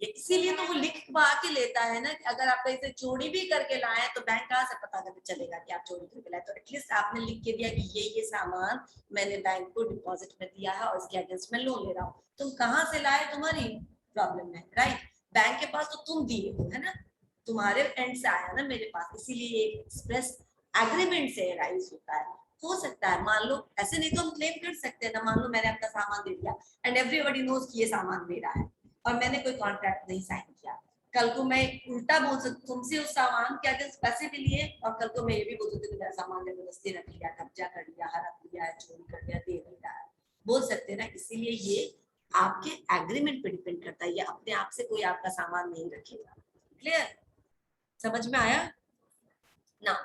इसीलिए तो वो लिखवा के लेता है ना कि अगर आप कहीं से चोरी भी करके लाए तो बैंक कहाँ से पता करके चलेगा कि आप चोरी करके लाए, तो एटलीस्ट आपने लिख के दिया कि ये सामान मैंने बैंक को डिपॉजिट में दिया है और इसके अगेंस्ट में लोन ले रहा हूँ, तुम कहाँ से लाए तुम्हारी प्रॉब्लम है, राइट। बैंक के पास तो तुम दिए हो है ना, तुम्हारे एंड से आया ना मेरे पास, इसीलिए एक्सप्रेस एग्रीमेंट से राइज होता है। हो सकता है, मान लो ऐसे नहीं तो हम क्लेम कर सकते हैं ना, मान लो मैंने अपना सामान दे दिया एंड एवरीबॉडी नोज कि ये सामान मेरा है और मैंने कोई कॉन्ट्रैक्ट नहीं साइन किया, कल को मैं उल्टा बोल सकती तुमसे उस सामान के अगेंस्ट पैसे भी लिए और कल को मैं ये भी बोल सकती हूँ मेरा सामान जबरदस्ती रख लिया, कब्जा कर लिया, हड़प लिया है, चोरी कर लिया, दे नहीं रहा है, बोल सकते हैं ना। इसीलिए ये आपके एग्रीमेंट पे डिपेंड करता है, ये अपने आप से कोई आपका सामान नहीं रखेगा। क्लियर, समझ में आया ना?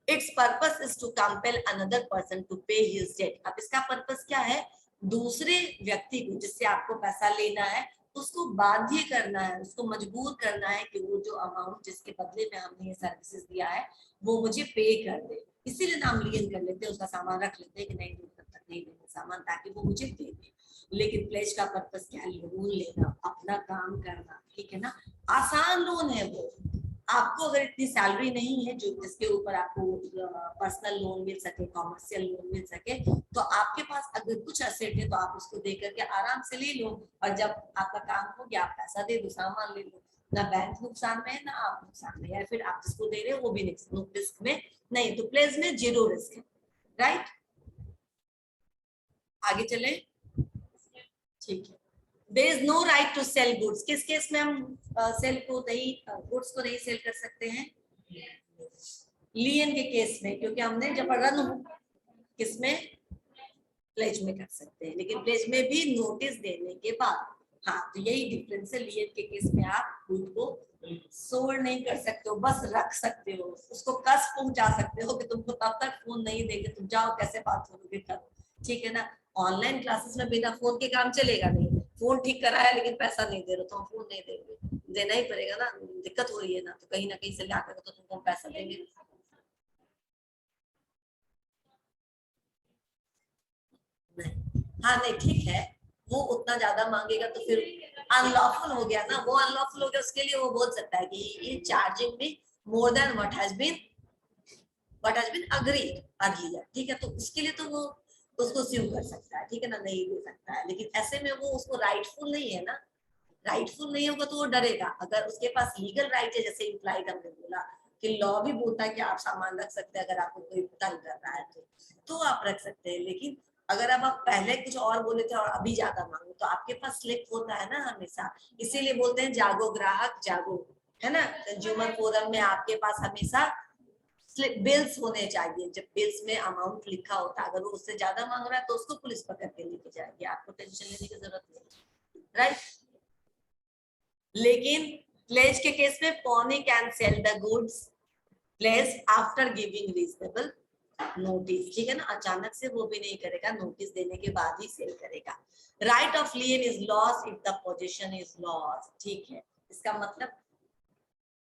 Its purpose is to compel another person to pay his debt. अब इसका पर्पस क्या है? दूसरे व्यक्ति को जिससे आपको पैसा लेना है उसको बाध्य करना है, उसको मजबूर करना है कि वो जो अमाउंट जिसके बदले में हमने ये सर्विसेज दिया है वो मुझे पे कर दे। इसीलिए नाम लियन कर लेते हैं, उसका सामान रख लेते हैं कि नहीं तब तक नहीं लेना सामान, ताकि वो मुझे दे दे। लेकिन प्लेज का पर्पस क्या है? लोन लेना, अपना काम करना, ठीक है ना? आसान लोन है वो। आपको अगर इतनी सैलरी नहीं है जो जिसके ऊपर आपको पर्सनल लोन मिल सके, कॉमर्शियल लोन मिल सके, तो आपके पास अगर कुछ असेट है तो आप उसको दे करके आराम से ले लो, और जब आपका काम हो गया आप पैसा दे दो, सामान ले लो। ना बैंक नुकसान में है ना आप नुकसान में, या फिर आप जिसको दे रहे हो वो भी रिस्क में नहीं। तो प्लेज में जीरो रिस्क है, राइट? आगे चले, ठीक है। There is no right to sell goods. किस केस में हम सेल को नहीं, गुड्स को नहीं सेल कर सकते हैं? लियन के केस में, क्योंकि हमने जबरन किसमें? प्लेज में कर सकते हैं, लेकिन प्लेज में भी नोटिस देने के बाद। हाँ, तो यही डिफरेंस है। लियन के केस में आप गुड को सोल्ड नहीं कर सकते हो, बस रख सकते हो, उसको कस पहुंचा सकते हो कि तुमको तब तक फोन नहीं देंगे, तुम जाओ कैसे बात करोगे कल, ठीक है ना? ऑनलाइन क्लासेस में बिना फोन के काम चलेगा नहीं। फोन ठीक कराया लेकिन पैसा नहीं दे रहे तो हम फोन नहीं देंगे, देना ही पड़ेगा ना, दिक्कत हो रही है ना, तो कहीं ना कहीं से ला कर तो तुमको पैसा देंगे। नहीं, हाँ नहीं ठीक है, वो उतना ज्यादा मांगेगा तो फिर अनलॉफुल हो गया ना, वो अनलॉफुल हो गया, उसके लिए वो बोल सकता है कि ये चार्जिंग में more than what has been agreed earlier, ठीक है? तो उसके लिए तो वो उसको स्यू कर सकता है, ठीक है ना, नहीं दे सकता है। लेकिन ऐसे में वो उसको राइटफुल नहीं है ना, राइटफुल नहीं होगा तो वो डरेगा। अगर उसके पास लीगल राइट है, जैसे इम्प्लाइड हमने बोला कि लॉ भी बोलता है कि आप सामान रख सकते हैं, अगर आपको कोई तंग कर रहा है तो आप रख सकते हैं। लेकिन अगर अब आप पहले कुछ और बोले थे और अभी ज्यादा मांगो तो आपके पास स्लिप होता है ना हमेशा। इसीलिए बोलते हैं जागो ग्राहक जागो, है ना? कंज्यूमर फोरम में आपके पास हमेशा बिल्स होने चाहिए। जब बिल्स में अमाउंट लिखा होता है, अगर वो उससे ज्यादा मांग रहा है तो उसको पुलिस पकड़ के लेके जाएगी, आपको टेंशन लेने की जरूरत नहीं, राइट? लेकिन प्लेज के केस में pawnee can sell the goods pledge after giving reasonable notice, ठीक है ना? अचानक से वो भी नहीं करेगा, नोटिस देने के बाद ही सेल करेगा। Right of लियन is loss if the position is loss, ठीक है? इसका मतलब,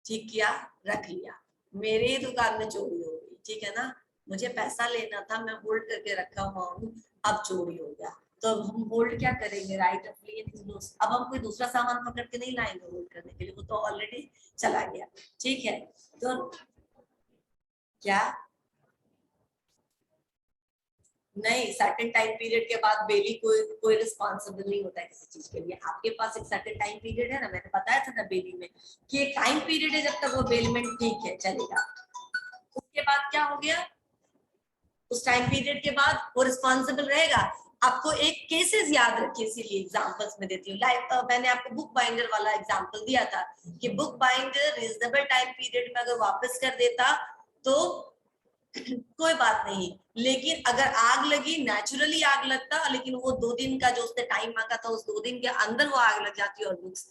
ठीक किया, रख लिया, मेरे ही दुकान में चोरी हो गई, ठीक है ना? मुझे पैसा लेना था, मैं होल्ड करके रखा हुआ हूँ, अब चोरी हो गया, तो अब हम होल्ड क्या करेंगे? Right of लियन is loss. अब हम कोई दूसरा सामान पकड़ के नहीं लाएंगे होल्ड करने के लिए, वो तो ऑलरेडी चला गया, ठीक है? तो क्या नहीं, सर्टेन टाइम पीरियड के बाद बेली कोई रिस्पॉन्सिबल नहीं होता है किसी चीज के लिए। आपके पास एक सर्टेन टाइम पीरियड है ना, मैंने बताया था ना बेली में कि एक टाइम पीरियड है जब तक वो बेलमेंट ठीक है चलेगा, उसके बाद क्या हो गया? उस टाइम पीरियड के बाद वो रिस्पॉन्सिबल रहेगा। आपको एक केसेस याद रखिए, इसीलिए एग्जांपल्स में देती हूँ। लाइक मैंने आपको बुक बाइंडर वाला एग्जांपल दिया था कि book binder reasonable time period में अगर वापस कर देता तो कोई बात नहीं, लेकिन अगर आग लगी, नेचुरली आग लगता, लेकिन वो 2 दिन का जो उसने टाइम मांगा था उस 2 दिन के अंदर वो आग लग जाती और बुक्स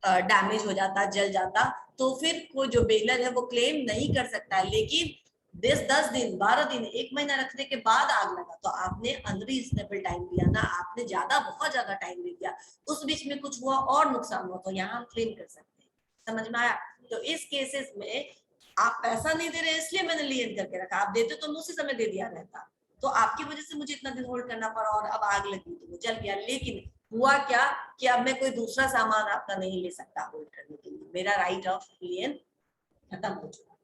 डैमेज हो जाता, जल जाता, तो फिर कोई जो बेलर है वो क्लेम नहीं कर सकता है। लेकिन 10 दिन 12 दिन 1 महीना रखने के बाद आग लगा तो आपने अनरीजनेबल टाइम दिया ना, आपने बहुत ज्यादा टाइम दे दिया, उस बीच में कुछ हुआ और नुकसान हुआ, तो यहाँ हम क्लेम कर सकते हैं। समझ में आया? तो इस केसेस में आप पैसा नहीं दे रहे इसलिए मैंने लियन करके रखा, आप देते तो मैं उसी समय दे दिया रहता, तो आपकी वजह से मुझे इतना दिन होल्ड करना पड़ा और अब आग लगी तो वो जल गया। लेकिन हुआ क्या कि अब मैं कोई दूसरा सामान आपका नहीं ले सकता होल्ड करने के लिए, मेरा राइट ऑफ लियन खत्म हो चुका,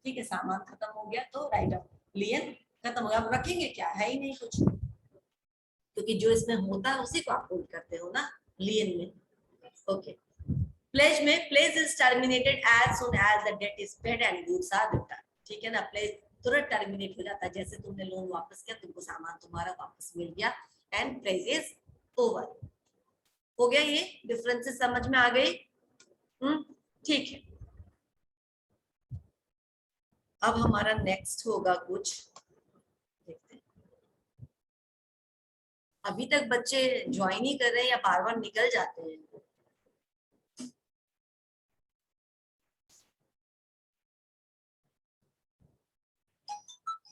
ठीक है? सामान खत्म हो गया तो राइट ऑफ लियन खत्म हो गया। अब रखेंगे क्या? है ही नहीं कुछ, क्योंकि जो इसमें होता है उसी को आप होल्ड करते हो ना लियन में। Okay, pledge is terminated as soon as the debt is paid and goods are return, ठीक है ना? प्लेज तुरंत टर्मिनेट हो जाता है, जैसे तुमने लोन वापस किया, तुमको सामान तुम्हारा वापस मिल गया एंड प्राइस इज ओवर। हो गया, ये डिफरेंसेस समझ में आ गई? ठीक है। अब हमारा नेक्स्ट होगा कुछ, देखते हैं। अभी तक बच्चे ज्वाइन ही कर रहे हैं या बार बार निकल जाते हैं?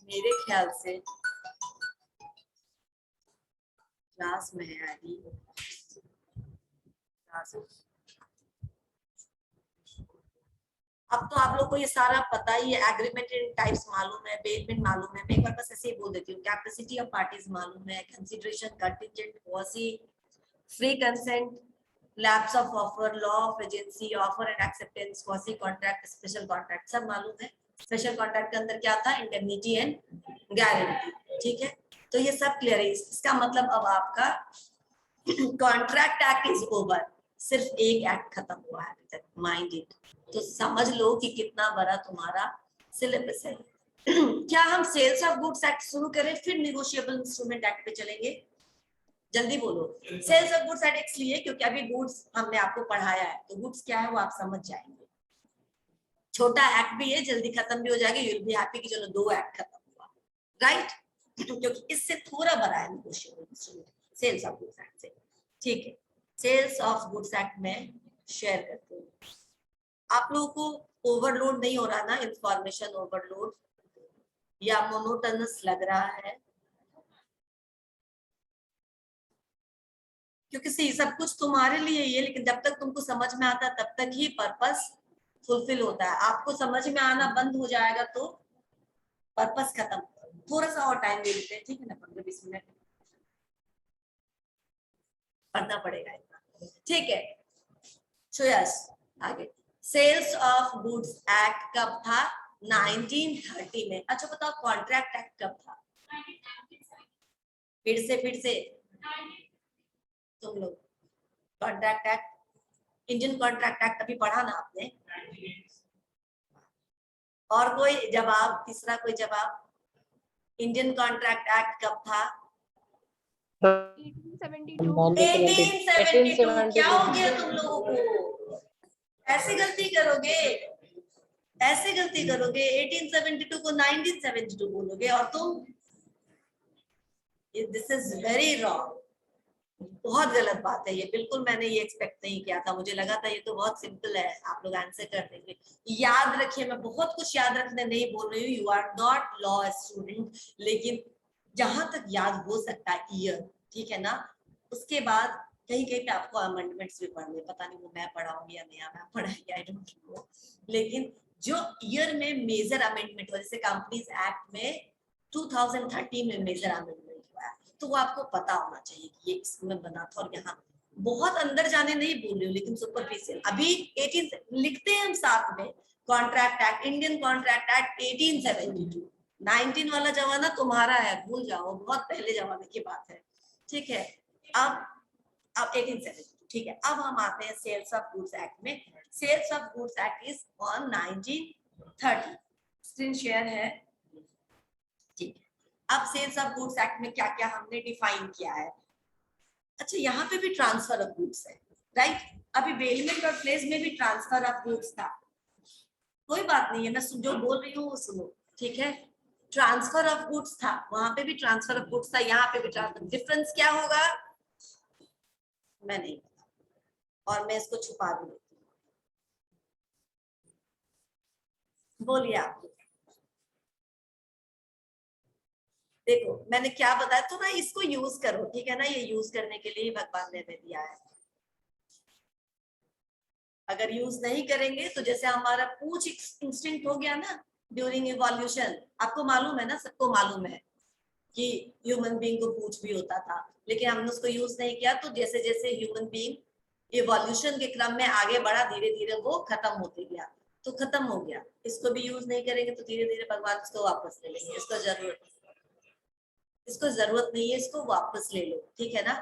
मेरे ख्याल से क्लास में है अभी क्लास। अब तो आप लोग को ये सारा पता ही है, एग्रीमेंटेड टाइप्स मालूम है, बेलमेंट मालूम है। मैं एक बार बस ऐसे ही बोल देती हूँ, कैपेसिटी ऑफ पार्टीज मालूम है, consideration, contingent, quasi, free consent, lapse of offer, law of agency, offer and acceptance, quasi contract, special contract, सब मालूम है। स्पेशल कॉन्ट्रैक्ट के अंदर क्या था? Indemnity and guarantee. ठीक है, तो ये सब क्लियर है। इसका मतलब अब आपका कॉन्ट्रैक्ट एक्ट इज ओवर, सिर्फ एक एक्ट खत्म हुआ है अभी तक, माइंड इट। तो समझ लो कि कितना बड़ा तुम्हारा सिलेबस है। क्या हम सेल्स ऑफ गुड्स एक्ट शुरू करें फिर नेगोशिएबल इंस्ट्रूमेंट एक्ट पे चलेंगे? जल्दी बोलो। सेल्स ऑफ गुड्स एक्ट इसलिए क्योंकि अभी गुड्स हमने आपको पढ़ाया है, तो गुड्स क्या है वो आप समझ जाएंगे। छोटा एक्ट भी है, जल्दी खत्म भी हो जाएगा, यू विल बी हैप्पी कि चलो 2 एक्ट खत्म हुआ, राइट? क्योंकि इससे थोड़ा बड़ा है negotiable instrument sales of goods act से। ठीक है, सेल्स ऑफ गुड्स एक्ट में शेयर करते हैं। आप लोगों को ओवरलोड नहीं हो रहा ना, इंफॉर्मेशन ओवरलोड, या मोनोटोनस लग रहा है? क्योंकि सी सब कुछ तुम्हारे लिए ही है, लेकिन जब तक तुमको समझ में आता तब तक ही पर्पस फुलफिल होता है। आपको समझ में आना बंद हो जाएगा तो पर्पस खत्म। थोड़ा सा और टाइम दे देते हैं, ठीक है ना, 15-20 मिनट पढ़ना पड़ेगा इतना। ठीक है, सो यस, आगे। सेल्स ऑफ गुड्स एक्ट कब था? 1930 में। अच्छा बताओ, कॉन्ट्रैक्ट एक्ट कब था? फिर से तुम लोग contract act, Indian contract act अभी पढ़ा ना आपने? और कोई जवाब, तीसरा कोई जवाब? इंडियन कॉन्ट्रैक्ट एक्ट कब था? 1872। क्या हो गया तुम लोगों को? ऐसे गलती करोगे, ऐसे गलती करोगे, 1872 को 1972 बोलोगे और तुम, दिस इज वेरी रॉन्ग, बहुत गलत बात है ये। बिल्कुल मैंने ये एक्सपेक्ट नहीं किया था, मुझे लगा था ये तो बहुत सिंपल है, आप लोग आंसर कर देंगे। याद रखिए, मैं बहुत कुछ याद रखने नहीं बोल रही हूँ, you are not law student, लेकिन जहां तक याद हो सकता है ईयर, ठीक है ना। उसके बाद कहीं कहीं पे आपको अमेंडमेंट्स भी पढ़ने, पता नहीं वो मैं पढ़ाऊंगी या नया मैम पढ़ाएंगे, आई डोंट नो, लेकिन जो ईयर में मेजर अमेंडमेंट हो, जैसे कंपनीज एक्ट में 2013 में मेजर अमेंडमेंट, तो वो आपको पता होना चाहिए कि ये इसमें बना था। और यहाँ बहुत अंदर जाने नहीं बोल रही हूँ, लेकिन सुपरफिशियल अभी 18 लिखते हैं हम साथ में, contract act, Indian contract act 1872। 19 वाला जमाना तुम्हारा है, भूल जाओ, बहुत पहले जमाने की बात है। ठीक है, अब 1872, ठीक है। अब हम आते हैं सेल्स ऑफ गुड्स एक्ट में। Sales of goods act is on 1930। Screen share है, ठीक है। अब सेल्स ऑफ गुड्स एक्ट में क्या क्या हमने डिफाइन किया है? अच्छा, यहाँ पे भी ट्रांसफर ऑफ गुड्स है, राइट? अभी बेलमेंट और प्लेस में भी ट्रांसफर ऑफ गुड्स था, कोई बात नहीं है, मैं जो बोल रही हूँ वो सुनो, ठीक है। ट्रांसफर ऑफ गुड्स था, वहां पे भी ट्रांसफर ऑफ गुड्स था, यहाँ पे भी ट्रांसफर। डिफरेंस क्या होगा मैं नहीं पता, और मैं इसको छुपा भी देती हूँ। बोलिए आप। देखो मैंने क्या बताया, तो ना इसको यूज करो, ठीक है ना, ये यूज करने के लिए भगवान ने हमें दिया है। अगर यूज नहीं करेंगे तो जैसे हमारा पूछ इंस्टिंक्ट हो गया ना ड्यूरिंग इवोल्यूशन, आपको मालूम है ना, सबको मालूम है कि ह्यूमन बीइंग को पूछ भी होता था, लेकिन हमने उसको यूज नहीं किया। तो जैसे जैसे ह्यूमन बीइंग इवोल्यूशन के क्रम में आगे बढ़ा, धीरे धीरे वो खत्म होते गया, तो खत्म हो गया। इसको भी यूज नहीं करेंगे तो धीरे धीरे भगवान इसको वापस ले लेंगे। इसको जरूरत नहीं है, इसको वापस ले लो, ठीक है ना।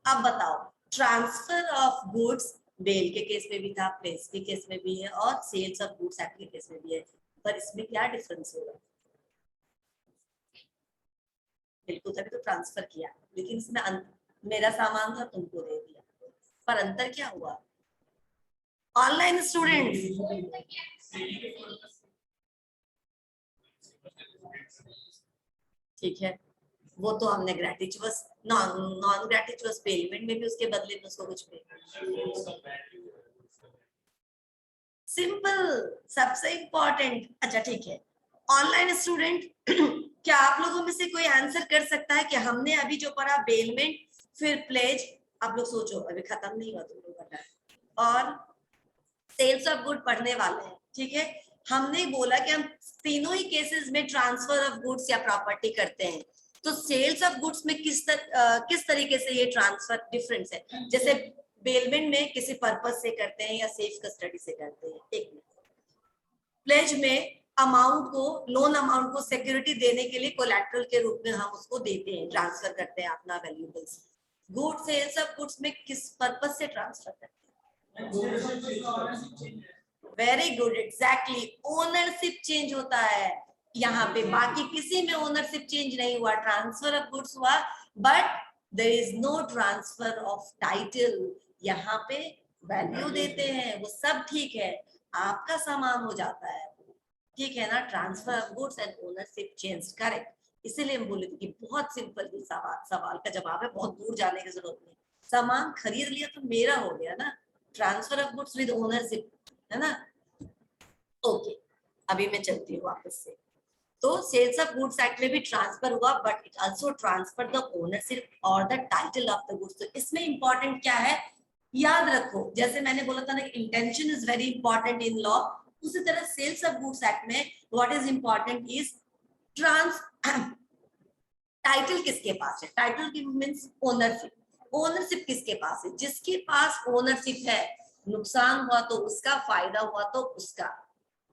अब बताओ, ट्रांसफर ऑफ गुड्स बेल के केस में भी था, प्लेस के केस में भी है, और सेल्स ऑफ गुड्स एक्ट के केस में भी है, पर इसमें क्या डिफरेंस होगा? बिल्कुल, तभी तो ट्रांसफर किया, लेकिन इसमें मेरा सामान था तुमको दे दिया, पर अंतर क्या हुआ? ऑनलाइन स्टूडेंट, ठीक है, वो तो हमने ग्रेटिचुअस नॉन ग्रेटिचुअस पेमेंट में भी उसके बदले में उसको कुछ पे, सिंपल, सबसे इंपॉर्टेंट। अच्छा ठीक है, ऑनलाइन स्टूडेंट, क्या आप लोगों में से कोई आंसर कर सकता है कि हमने अभी जो पढ़ा बेलमेंट फिर प्लेज, आप लोग सोचो अभी खत्म नहीं हुआ, तुम लोग पढ़ा, और सेल्स ऑफ गुड पढ़ने वाले हैं, ठीक है। हमने बोला कि हम तीनों ही केसेस में ट्रांसफर ऑफ गुड्स या प्रॉपर्टी करते हैं, तो सेल्स ऑफ गुड्स में किस तरीके से ये ट्रांसफर डिफरेंस है? जैसे बेलमेंट में किसी पर्पस से करते हैं या सेफ कस्टडी से करते हैं, एक मिनट। प्लेज में अमाउंट को, लोन अमाउंट को सिक्योरिटी देने के लिए कोलैटरल के रूप में हम उसको देते हैं, ट्रांसफर करते हैं अपना valuables. Good, sales of goods में किस पर्पस से ट्रांसफर करते हैं? Very good, exactly, ownership change होता है यहाँ पे, बाकी किसी में ओनरशिप चेंज नहीं हुआ, ट्रांसफर ऑफ गुड्स हुआ, but there is no transfer of title. यहाँ पे वैल्यू देते हैं, वो सब ठीक है, आपका सामान हो जाता है, ठीक है ना, transfer of goods and ownership change, correct. इसीलिए हम बोले थे कि बहुत सिंपल ही सवाल का जवाब है, बहुत दूर जाने की जरूरत नहीं, सामान खरीद लिया तो मेरा हो गया ना, transfer of goods with ownership, है ना। ओके, अभी मैं चलती हूँ वापस से। तो सेल्स ऑफ गुड्स एक्ट में भी ट्रांसफर हुआ, but it also transfer the ownership और the title of the goods. तो इसमें इंपॉर्टेंट क्या है, याद रखो, जैसे मैंने बोला था ना, intention is very important in law, उसी तरह सेल्स ऑफ गुड्स एक्ट में what is important is trans title किसके पास है, टाइटल की मींस ओनरशिप, ओनरशिप किसके पास है, जिसके पास ओनरशिप है, नुकसान हुआ तो उसका, फायदा हुआ तो उसका।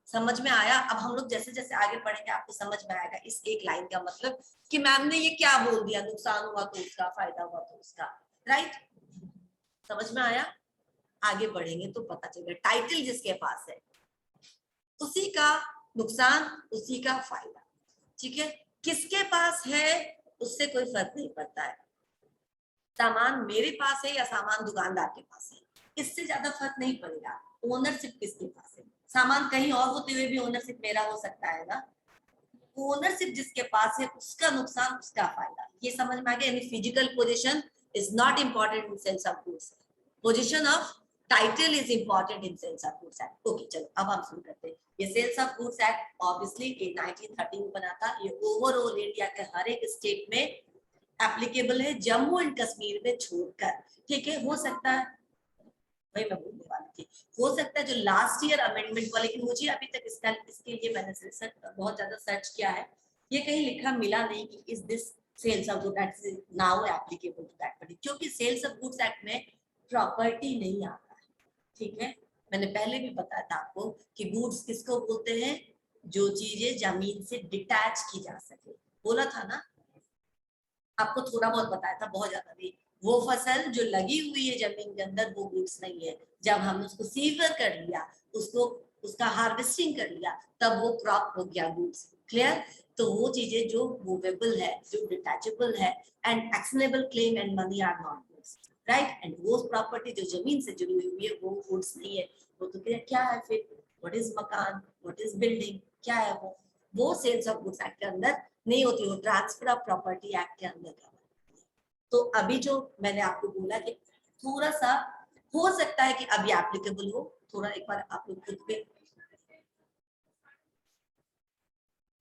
समझ में आया? अब हम लोग जैसे जैसे आगे पढ़ेंगे आपको समझ में आएगा इस एक लाइन का मतलब कि मैम ने ये क्या बोल दिया, नुकसान हुआ तो उसका, फायदा हुआ तो उसका, राइट? समझ में आया? आगे बढ़ेंगे तो पता चलेगा, टाइटल जिसके पास है उसी का नुकसान, उसी का फायदा, ठीक है। किसके पास है उससे कोई फर्क नहीं पड़ता है, सामान मेरे पास है या सामान दुकानदार के पास है, इससे ज्यादा फर्क नहीं पड़ेगा, ओनरशिप किसके पास है, सामान कहीं और होते हुए भी ओनरशिप मेरा हो सकता है ना, ओनरशिप जिसके पास है उसका नुकसान, उसका फायदा, ये समझ में आ गया। यानी physical position is not important in sales of goods, position of title is important in sales of goods act. Okay चलो अब हम शुरू करते हैं। ये sales of goods act obviously 1913 में बना था, ये ओवरऑल इंडिया के हर एक स्टेट में एप्लीकेबल है, जम्मू एंड कश्मीर में छोड़कर, ठीक है। हो सकता है, वही मैं बोलने वाली थी, हो सकता है जो लास्ट ईयर अमेंडमेंट हुआ, लेकिन मुझे अभी तक इसके लिए मैंने बहुत ज्यादा सर्च किया है, ये कहीं लिखा मिला नहीं कि is this sales of goods act now applicable to that particular, क्योंकि सेल्स ऑफ गुड्स एक्ट में प्रॉपर्टी नहीं आता है, ठीक है। मैंने पहले भी बताया था आपको कि गुड्स किसको बोलते हैं, जो चीजें जमीन से डिटैच की जा सके, बोला था ना आपको, थोड़ा बहुत बताया था, बहुत ज्यादा नहीं। वो फसल जो लगी हुई है जमीन के अंदर वो गुड्स नहीं है, जब हमने उसको सीवर कर लिया, उसको उसका हार्वेस्टिंग कर लिया, तब वो क्रॉप हो गया गुड्स, क्लियर। तो वो चीजें जो मूवेबल है, जो डिटैचेबल है, and actionable claim and money are not goods, right. And वो प्रॉपर्टी जो जमीन से जुड़ी हुई है वो गुड्स नहीं है, वो तो क्या है फिर, व्हाट इज मकान, व्हाट इज बिल्डिंग, क्या है वो सेल्स ऑफ गुड्स एक्ट के अंदर नहीं होती, वो ट्रांसफर ऑफ प्रॉपर्टी एक्ट के अंदर है। तो अभी जो मैंने आपको बोला कि थोड़ा सा हो सकता है कि अभी एप्लीकेबल हो, थोड़ा एक बार आप लोग खुद पे,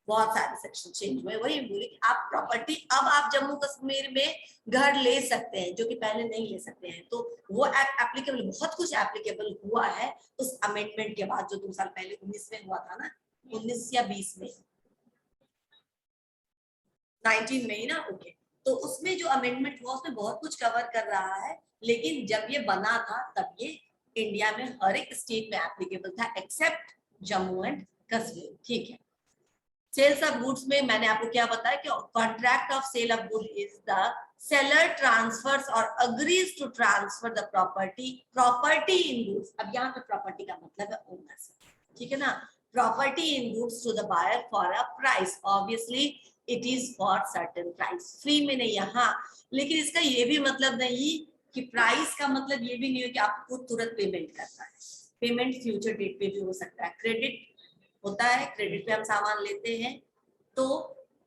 बहुत सारे सेक्शन चेंज हुए, वही बोले कि आप प्रॉपर्टी, अब आप जम्मू कश्मीर में घर ले सकते हैं जो कि पहले नहीं ले सकते हैं, तो वो एक्ट एप्लीकेबल, बहुत कुछ एप्लीकेबल हुआ है उस अमेंडमेंट के बाद, जो 2 साल पहले 19 में हुआ था ना, 19 या 20 में, 19 में ही ना, ओके। तो उसमें जो अमेंडमेंट हुआ उसमें बहुत कुछ कवर कर रहा है, लेकिन जब ये बना था तब ये इंडिया में हर एक स्टेट में एप्लीकेबल था एक्सेप्ट जम्मू एंड कश्मीर, ठीक है। सेल्स ऑफ गुड्स में मैंने आपको क्या बताया कि contract of sale of good is the seller transfers और agrees to transfer the property in goods. अब यहाँ पे प्रॉपर्टी का मतलब है ओनरशिप, ठीक है ना, property in goods to the buyer for a price, obviously it is for certain price, free में नहीं है। हाँ, लेकिन इसका ये भी मतलब नहीं कि प्राइस का मतलब ये भी नहीं है कि आपको तुरंत पेमेंट करना है। पेमेंट फ्यूचर डेट पे भी हो सकता है। क्रेडिट होता है, क्रेडिट पे हम सामान लेते हैं, तो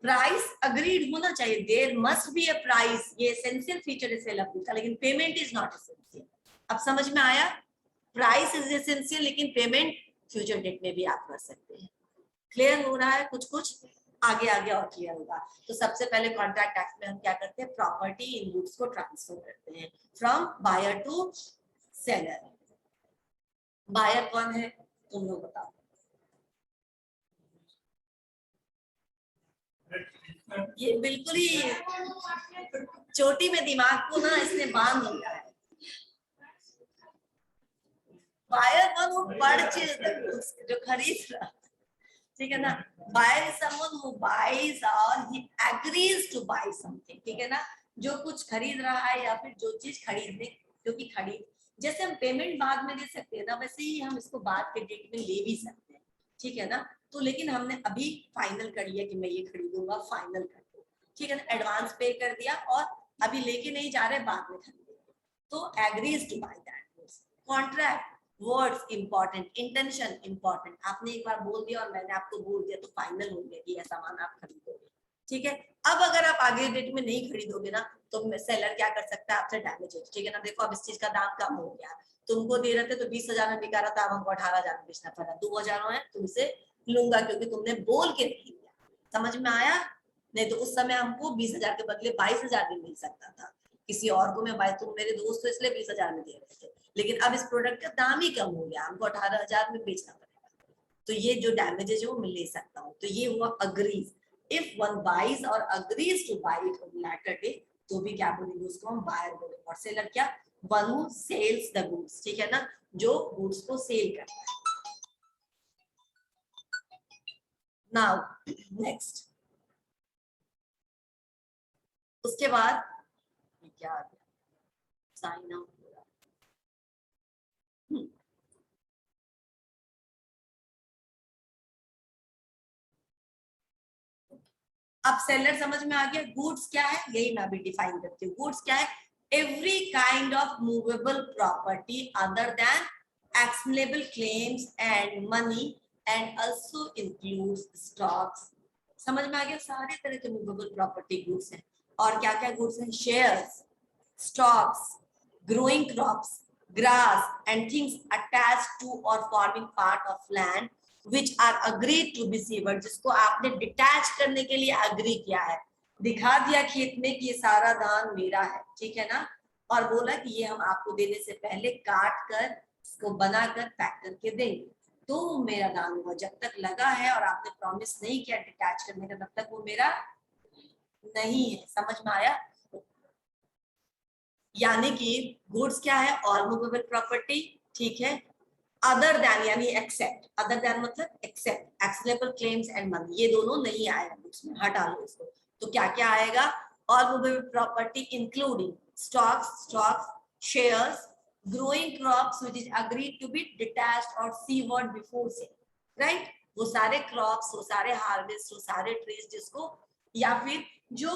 प्राइस अग्रीड होना चाहिए। There must be a price, ये एसेंशियल फीचर है सेल अप्रूव का, लेकिन पेमेंट इज नॉट एसेंशियल। अब समझ में आया? प्राइस इज एसेंशियल, लेकिन पेमेंट फ्यूचर डेट में भी आप कर सकते हैं। क्लियर हो रहा है? कुछ कुछ आगे आगे और क्लियर होगा। तो सबसे पहले कॉन्ट्रैक्ट एक्ट में हम क्या करते हैं, प्रॉपर्टी इन गुड्स को ट्रांसफर करते हैं from buyer to seller. Buyer कौन है तुम लोग बताओ? ये बिल्कुल ही चोटी में दिमाग को ना इसने बांध लिया है। बायर कौन? वो परचेज द गुड्स, जो खरीद रहा, ठीक है ना। Buyer is someone who buys और he agrees to buy something, ठीक है ना, जो कुछ खरीद रहा है या फिर जो चीज खरीदने, क्योंकि खरीद, जैसे हम पेमेंट बाद में दे सकते हैं ना, वैसे ही हम इसको बाद के डेट में ले भी सकते हैं, ठीक है ना। तो लेकिन हमने अभी फाइनल कर लिया कि मैं ये खरीदूंगा, फाइनल कर दो, ठीक है ना, एडवांस पे कर दिया और अभी लेके नहीं जा रहे, बाद में खरीदेंगे, तो agrees to buy that. Contract words important, intention important. आपने एक बार बोल दिया और मैंने आपको बोल दिया तो फाइनल हो गया कि यह सामान आप खरीदोगे, ठीक है। अब अगर आप आगे डेट में नहीं खरीदोगे ना, तो सेलर क्या कर सकता है, आपसे डैमेज, ठीक है ना। देखो अब इस चीज का दाम कम हो गया, तुमको दे रहे थे तो 20,000 में बिका रहा था, अब हमको 18,000 में बेचना पड़ा, 2,000 है तुमसे लूंगा क्योंकि तुमने बोल के नहीं लिया। समझ में आया? नहीं तो उस समय हमको 20,000 के बदले 22,000 भी मिल सकता था, किसी और को मैं भाई, तुम मेरे दोस्त तो इसलिए 20,000 में दे रहे थे, लेकिन अब इस प्रोडक्ट का दाम ही कम हो गया, हमको 18,000 में बेचना पड़ेगा, तो ये जो डैमेजेस है वो मैं ले सकता हूँ। तो ये हुआ अग्रीज। इफ वन बाइज और agrees to buy it on later day, तो भी क्या बोलेंगे उसको, हम बायर बोलेंगे। और सेलर क्या, one who sells the goods, ठीक है ना, जो गुड्स को सेल करता है। नाउ नेक्स्ट, उसके बाद क्या साइन आउट हो रहा है। अब सेलर समझ में आ गया। गुड्स क्या है, यही मैं अभी डिफाइन करती हूँ। गुड्स क्या है, every kind of movable property other than actionable claims and money and also includes stocks. समझ में आ गया, सारे तरह के मूवेबल प्रॉपर्टी गुड्स हैं। और क्या क्या गुड्स हैं, shares, stocks, growing crops, grass and things attached to और forming part of land which are agreed to be severed, जिसको आपने डिटैच करने के लिए अग्री किया है, दिखा दिया खेत में कि ये सारा धान मेरा है, ठीक है ना, और बोला कि ये हम आपको देने से पहले काट कर इसको बनाकर पैक करके देंगे, तो मेरा धान होगा। जब तक लगा है और आपने प्रॉमिस नहीं किया डिटैच करने का, तब तक वो मेरा नहीं है। समझ में आया? यानी कि गुड्स क्या है, ऑल मूवेबल प्रॉपर्टी, ठीक है, अदर दैन यानी एक्सेप्ट, अदर दैन मतलब except actionable claims and money, ये दोनों नहीं आएगा उसमें, हटा लो इसको। तो क्या क्या आएगा, all movable property including stocks, shares, growing crops which is agreed to be detached और सीवर्ड बिफोर सेल, राइट। वो सारे क्रॉप्स, वो सारे हार्वेस्ट, वो सारे ट्रीज जिसको, या फिर जो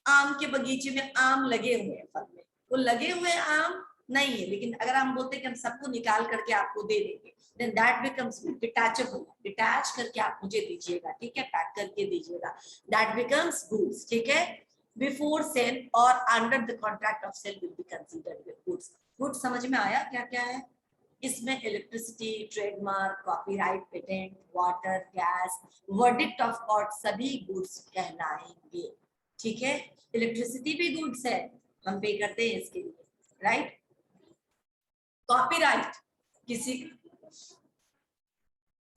आम के बगीचे में आम लगे हुए हैं, फल में वो लगे हुए आम नहीं है, लेकिन अगर हम बोलते हैं कि हम सबको निकाल करके आपको दे देंगे, then that becomes detachable, detach करके आप मुझे दीजिएगा, ठीक है, पैक करके दीजिएगा, that becomes goods, ठीक है। बिफोर सेल और under the contract of sale will be considered goods. Goods समझ में आया क्या क्या है? इसमें electricity, trademark, copyright, patent, water, gas, verdict of court सभी गुड्स कहलाएंगे, ठीक है। इलेक्ट्रिसिटी भी गुड्स है, हम पे करते हैं इसके लिए, राइट। कॉपीराइट, किसी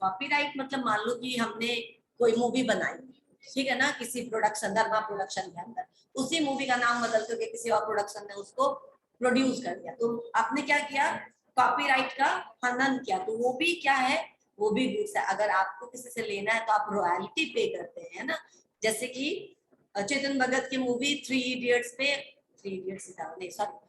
कॉपीराइट मतलब मान लो कि हमने कोई मूवी बनाई, ठीक है ना, किसी प्रोडक्शन, धर्मा प्रोडक्शन के अंदर, उसी मूवी का नाम बदल करके किसी और प्रोडक्शन ने उसको प्रोड्यूस कर दिया, तो आपने क्या किया, कॉपीराइट का हनन किया, तो वो भी क्या है, वो भी गुड्स है। अगर आपको किसी से लेना है तो आप रॉयल्टी पे करते हैं ना, जैसे कि चेतन भगत की मूवी 3 इडियट्स पे, 3 इडियट्स नहीं सॉरी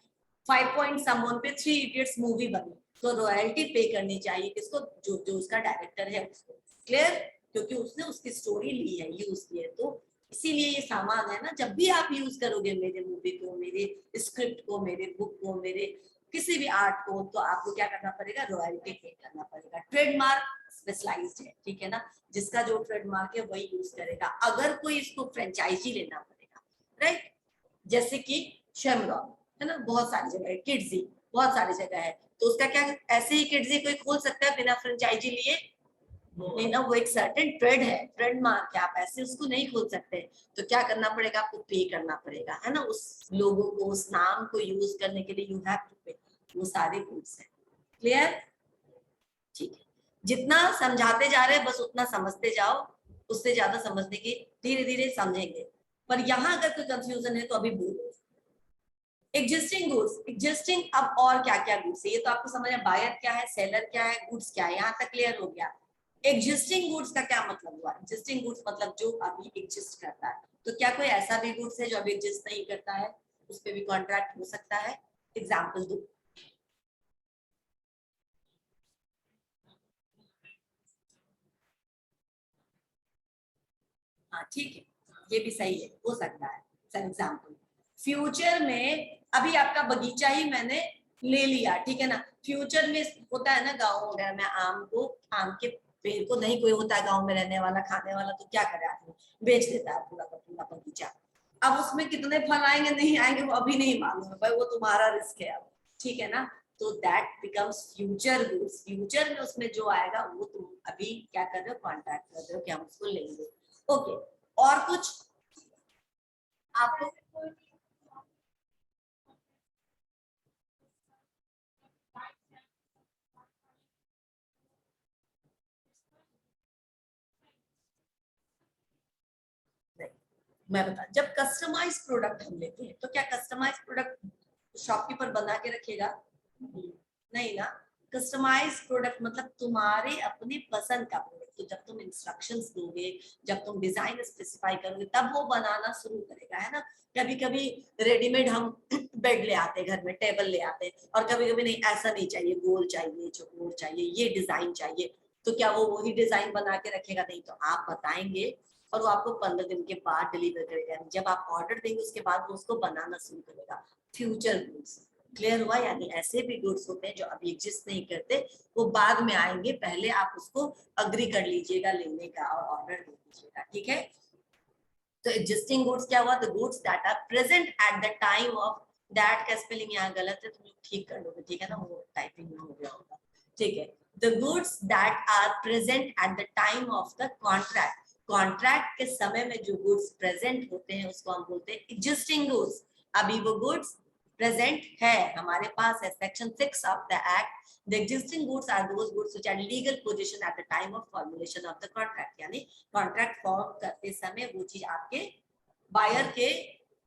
5 पॉइंट समवन पे 3 इडियट्स मूवी बनी, तो रॉयल्टी पे करनी चाहिए किसको, जो जो उसका डायरेक्टर है उसको, क्लियर, क्योंकि उसने उसकी स्टोरी ली है, यूज की है, तो इसीलिए ये सामान है ना, जब भी आप यूज करोगे मेरे मूवी को, मेरे स्क्रिप्ट को, मेरे बुक को, मेरे किसी भी आर्ट को, तो आपको क्या करना पड़ेगा, रॉयल्टी पे करना पड़ेगा। ट्रेडमार्क स्पेशलाइज्ड है, ठीक है ना, जिसका जो ट्रेडमार्क है वही यूज करेगा। अगर कोई इसको फ्रेंचाइजी लेना पड़ेगा, राइट, जैसे कि शेमरॉन है ना, बहुत सारी जगह है, किड्जी बहुत सारी जगह है, तो उसका क्या, ऐसे ही किड्जी कोई खोल सकता है बिना फ्रेंचाइजी लिए? नहीं ना, वो एक सर्टेन ट्रेड है, ट्रेड मार्क है, आप ऐसे उसको नहीं खोल सकते। तो क्या करना पड़ेगा, आपको पे करना पड़ेगा, है ना, उस लोगों को, उस नाम को यूज करने के लिए यू हैव टू पे। वो सारे रूल्स है। क्लियर? ठीक है, जितना समझाते जा रहे हैं बस उतना समझते जाओ, उससे ज्यादा समझने की धीरे धीरे समझेंगे। पर यहाँ अगर कोई कंफ्यूजन है तो अभी बोलो। एग्जिस्टिंग गुड्स, एग्जिस्टिंग, अब और क्या क्या गुड्स है ये तो आपको समझ है, बायर क्या है, सेलर क्या है, गुड्स क्या है, यहाँ तक क्लियर हो गया। एग्जिस्टिंग गुड्स का क्या मतलब हुआ? एग्जिस्टिंग गुड्स मतलब जो अभी एग्जिस्ट करता है। तो क्या कोई ऐसा भी गुड्स है जो अभी एग्जिस्ट नहीं करता है, उस पर भी कॉन्ट्रैक्ट हो सकता है? एग्जाम्पल दो। हाँ ठीक है, ये भी सही है, हो सकता है। फॉर एग्जाम्पल फ्यूचर में, अभी आपका बगीचा ही मैंने ले लिया, ठीक है ना, फ्यूचर में होता है ना गाँव वगैरह में, आम को, आम के पेड़ को नहीं कोई होता है गाँव में रहने वाला, खाने वाला, तो क्या करे आदमी, बेच देता है पूरा का पूरा बगीचा। अब उसमें कितने फल आएंगे नहीं आएंगे वो अभी नहीं मालूम है भाई, वो तुम्हारा रिस्क है अब, ठीक है ना। तो that becomes future goods, future में उसमें जो आएगा वो तुम अभी क्या कर रहे हो, कॉन्ट्रैक्ट कर रहे हो कि हम उसको लेंगे। ओके, और कुछ आपको? नहीं, मैं बता, जब कस्टमाइज प्रोडक्ट हम लेते हैं तो क्या कस्टमाइज प्रोडक्ट शॉपकीपर बना के रखेगा? नहीं ना। कस्टमाइज प्रोडक्ट मतलब तुम्हारे अपने पसंद का प्रोडक्ट, तो जब तुम इंस्ट्रक्शंस दोगे, जब तुम डिजाइन स्पेसिफाई करोगे, तब वो बनाना शुरू करेगा, है ना। कभी कभी रेडीमेड हम बेड ले आते हैं घर में, टेबल ले आते हैं, और कभी कभी नहीं, ऐसा नहीं चाहिए, गोल चाहिए, चौकोर चाहिए, ये डिजाइन चाहिए, तो क्या वो वही डिजाइन बना के रखेगा? नहीं, तो आप बताएंगे और वो आपको 15 दिन के बाद डिलीवर करेगा। जब आप ऑर्डर देंगे उसके बाद वो उसको बनाना शुरू करेगा। Future goods. क्लियर हुआ? यानी ऐसे भी गुड्स होते हैं जो अभी एग्जिस्ट नहीं करते, वो बाद में आएंगे, पहले आप उसको अग्री कर लीजिएगा लेने का और ऑर्डर दे दीजिएगा, ठीक है। तो एग्जिस्टिंग गुड्स क्या हुआ? The goods that are present at the time of, that का स्पेलिंग यहाँ गलत है, तुम ठीक कर लोगे, ठीक है ना, वो टाइपिंग में हो गया होगा, ठीक है। The goods that are present at the time of the contract, contract के समय में जो गुड्स प्रेजेंट होते हैं उसको हम बोलते हैं एग्जिस्टिंग गुड्स। अभी वो गुड्स प्रेजेंट है, हमारे पास है, section 6 of the act, the existing goods are those goods which are legal possession at the time of formulation of the contract, यानी कॉन्ट्रैक्ट फॉर्म करते समय वो चीज आपके बायर के,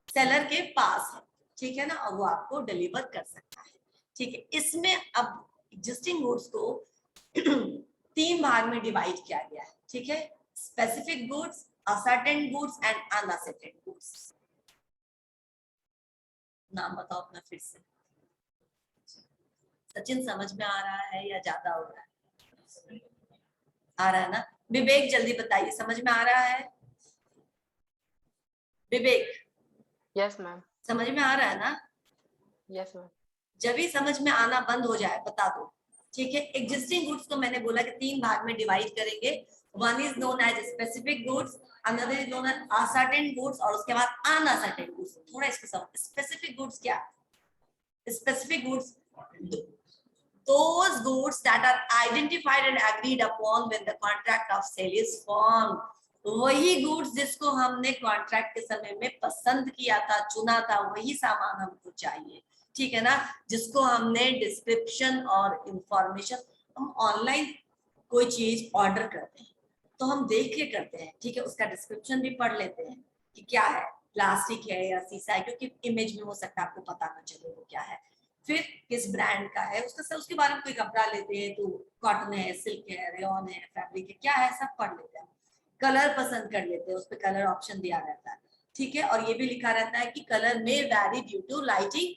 सेलर के पास है, ठीक है ना, और वो आपको डिलीवर कर सकता है, ठीक है। इसमें अब एग्जिस्टिंग गुड्स को 3 भाग में डिवाइड किया गया है, ठीक है, specific goods, ascertain goods and uncertain goods. नाम बताओ अपना फिर से। सचिन समझ में आ रहा है या ज्यादा हो रहा है? आ रहा है ना? विवेक जल्दी बताइए, समझ में आ रहा है? विवेक यस मैम। समझ में आ रहा है ना? Yes ma'am. जब भी समझ में आना बंद हो जाए बता दो, ठीक है। एग्जिस्टिंग गुड्स को मैंने बोला कि 3 भाग में डिवाइड करेंगे। One is known as specific goods, another is known as ascertain goods, और उसके बाद अनअसर्टेन गुड्स। थोड़ा इसको समझ, स्पेसिफिक गुड्स क्या? Specific goods those goods that are identified and agreed upon when the contract of sale is formed, वही goods जिसको हमने कॉन्ट्रैक्ट के समय में पसंद किया था, चुना था, वही सामान हमको चाहिए, ठीक है ना। जिसको हमने डिस्क्रिप्शन और इंफॉर्मेशन, हम ऑनलाइन कोई चीज ऑर्डर करते हैं तो हम देख के करते हैं, ठीक है, उसका डिस्क्रिप्शन भी पढ़ लेते हैं कि क्या है, प्लास्टिक है या शीशा है, क्योंकि इमेज में हो सकता है आपको पता ना चले वो क्या है। फिर किस ब्रांड का है उसका, उसके बारे में कोई कपड़ा लेते हैं तो कॉटन है, सिल्क है, रेयन है, फैब्रिक है, क्या है, सब पढ़ लेते हैं। कलर पसंद कर लेते हैं, उस पर कलर ऑप्शन दिया रहता है, ठीक है, और ये भी लिखा रहता है कि कलर में वैरी ड्यू टू लाइटिंग,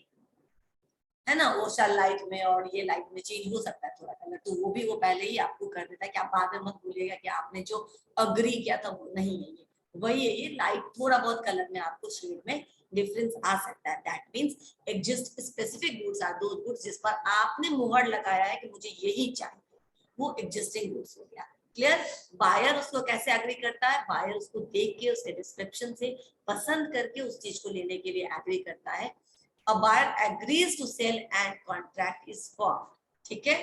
है ना, वो सनलाइट में और ये लाइट में चेंज हो सकता है थोड़ा कलर, तो वो भी वो पहले ही आपको कर देता है कि आप बाद में मत भूलिएगा कि आपने जो अग्री किया था वो नहीं है ये। वही है ये लाइट, थोड़ा बहुत कलर में आपको शेड में डिफरेंस आ सकता है। That means exist specific goods are those goods जिस पर आपने मुहर लगाया है कि मुझे यही चाहिए, वो एग्जिस्टिंग गुड्स हो गया। क्लियर? बायर उसको कैसे एग्री करता है? बायर उसको देख के, उसके डिस्क्रिप्शन से पसंद करके उस चीज को लेने के लिए एग्री करता है। A buyer agrees to sell and contract is formed. ठीक है?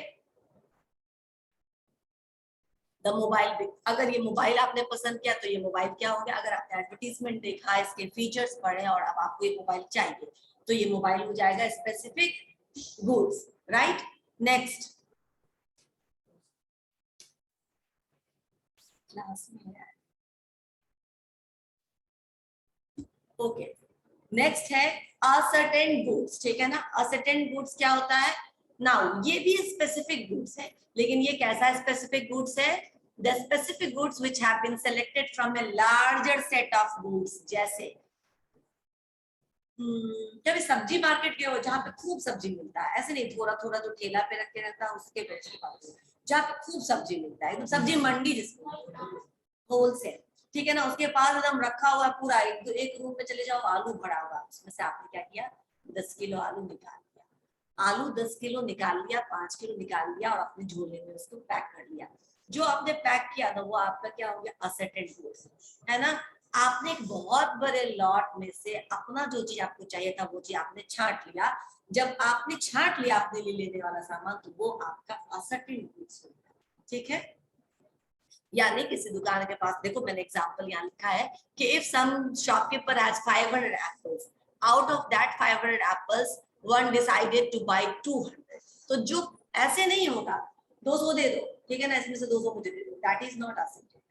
द मोबाइल, अगर ये मोबाइल आपने पसंद किया तो ये मोबाइल क्या हो गया? अगर आपने एडवर्टीजमेंट देखा, इसके फीचर्स पढ़े और अब आपको ये मोबाइल चाहिए तो ये मोबाइल हो जाएगा specific goods, right? Next class में है, ओके। नेक्स्ट है असर्टेन गुड्स, ठीक है ना? असर्टेन गुड्स क्या होता है? नाउ ये भी स्पेसिफिक गुड्स है, लेकिन ये कैसा स्पेसिफिक गुड्स है? The specific goods which have been selected from a larger set of goods. जैसे जब सब्जी मार्केट गए हो जहाँ पे खूब सब्जी मिलता है, ऐसे नहीं थोड़ा थोड़ा जो ठेला पे रखे रहता है उसके बेच के बात, जहाँ पे खूब सब्जी मिलता है, एकदम सब्जी मंडी जिसको होलसेल, ठीक है ना? उसके पास एकदम रखा हुआ पूरा, एक रूम पे चले जाओ, आलू भरा हुआ, उसमें से आपने क्या किया? 10 किलो आलू निकाल लिया। आलू 10 किलो निकाल लिया, 5 किलो निकाल लिया और अपने झोले में उसको पैक कर लिया। जो आपने पैक किया था वो आपका क्या हो गया? असेटेड गुड्स, है ना? आपने एक बहुत बड़े लॉट में से अपना जो चीज आपको चाहिए था वो चीज आपने छांट लिया। जब आपने छांट लिया अपने लिए लेने वाला सामान तो वो आपका असेटेड गुड्स हो गया, ठीक है? यानी किसी दुकान के पास, देखो मैंने एग्जांपल यहाँ लिखा है कि if some shopkeeper has 500 apples, out of that 500 apples one decided to buy 200, तो जो ऐसे नहीं होगा 200 दे दो, ठीक है ना, इसमें से 200 मुझे दे दो, दैट इज नॉट असेटेड,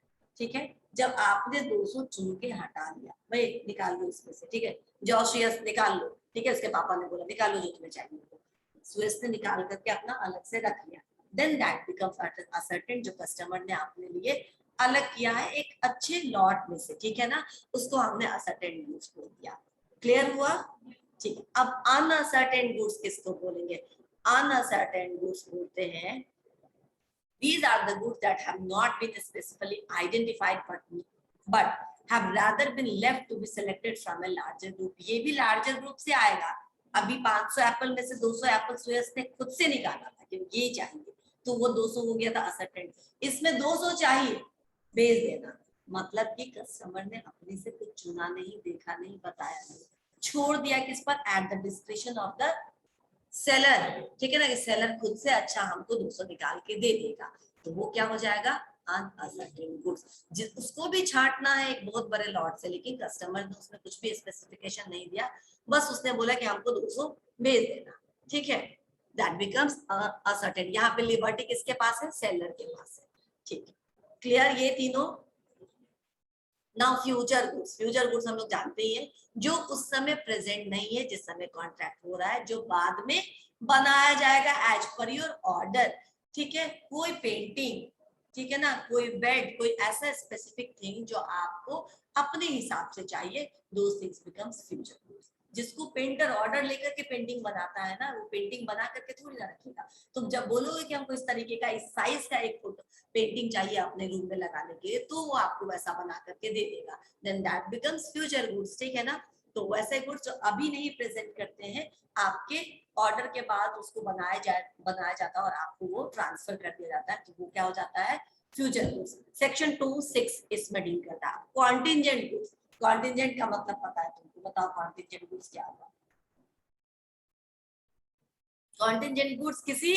ठीक है? जब आपने 200 चुन के हटा लिया, भाई निकाल लो इसमें से, ठीक है, जॉशियस निकाल लो, ठीक है, उसके पापा ने बोला निकाल लो जो तुम्हें चाहिए, सुएस ने निकाल करके अपना अलग से रख लिया, then that becomes ascertain, जो कस्टमर ने आपने लिए अलग किया है एक अच्छे लॉट में से, ठीक है ना, उसको हमने ascertain goods बोल दिया। क्लियर हुआ? ठीक है। अब unascertain goods किसको बोलेंगे? unascertain goods बोलते हैं these are the goods that have not been specifically identified but have rather been left to be selected from a larger group। ये भी larger group से आएगा। अभी 500 एप्पल में से 200 एप्पल सुयस ने खुद से निकाला था कि ये चाहिए, तो वो 200 हो गया था असर्टेन। इसमें 200 चाहिए, भेज देना, मतलब कि कस्टमर ने अपने से कुछ चुना नहीं, देखा नहीं, बताया नहीं, छोड़ दिया किस पर? At the description of the seller, ठीक है ना, कि सेलर खुद से अच्छा हमको 200 निकाल के दे देगा, तो वो क्या हो जाएगा? Uncertain goods. उसको भी छांटना है एक बहुत बड़े लॉट से, लेकिन कस्टमर ने उसमें कुछ भी स्पेसिफिकेशन नहीं दिया, बस उसने बोला कि हमको 200 भेज देना, ठीक है, दैट बिकम्स असर्टेन। यहाँ पे लिबर्टी किसके पास है? सेलर के पास है, ठीक है? क्लियर ये तीनों? Now future goods, future goods हम लोग जानते ही हैं, जो उस समय प्रेजेंट नहीं है, जिस समय कॉन्ट्रैक्ट हो रहा है, जो बाद में बनाया जाएगा एज पर योर ऑर्डर, ठीक है? कोई पेंटिंग, ठीक है ना, कोई बेड, कोई ऐसा स्पेसिफिक थिंग जो आपको अपने हिसाब से चाहिए, those things becomes future goods. जिसको पेंटर ऑर्डर लेकर के पेंटिंग बनाता है ना, वो पेंटिंग बना करके थोड़ी ना रखेगा। तुम जब बोलोगे कि हमको इस तरीके का, इस साइज का एक फोटो पेंटिंग चाहिए अपने रूम में लगाने के लिए, तो वो आपको वैसा बना करके दे देगा, then that becomes future goods, ठीक है ना? तो वैसे गुड्स जो अभी नहीं प्रेजेंट करते हैं, आपके ऑर्डर के बाद उसको बनाया जाता है और आपको वो ट्रांसफर कर दिया जाता है, तो वो क्या हो जाता है? Future goods. सेक्शन 2(6) इसमें डील करता है। कॉन्टिजेंट गुड्स, कॉन्टिजेंट का मतलब पता है तुमको? बताओ कॉन्टिजेंट गुड्स क्या होगा? कॉन्टिजेंट गुड्स किसी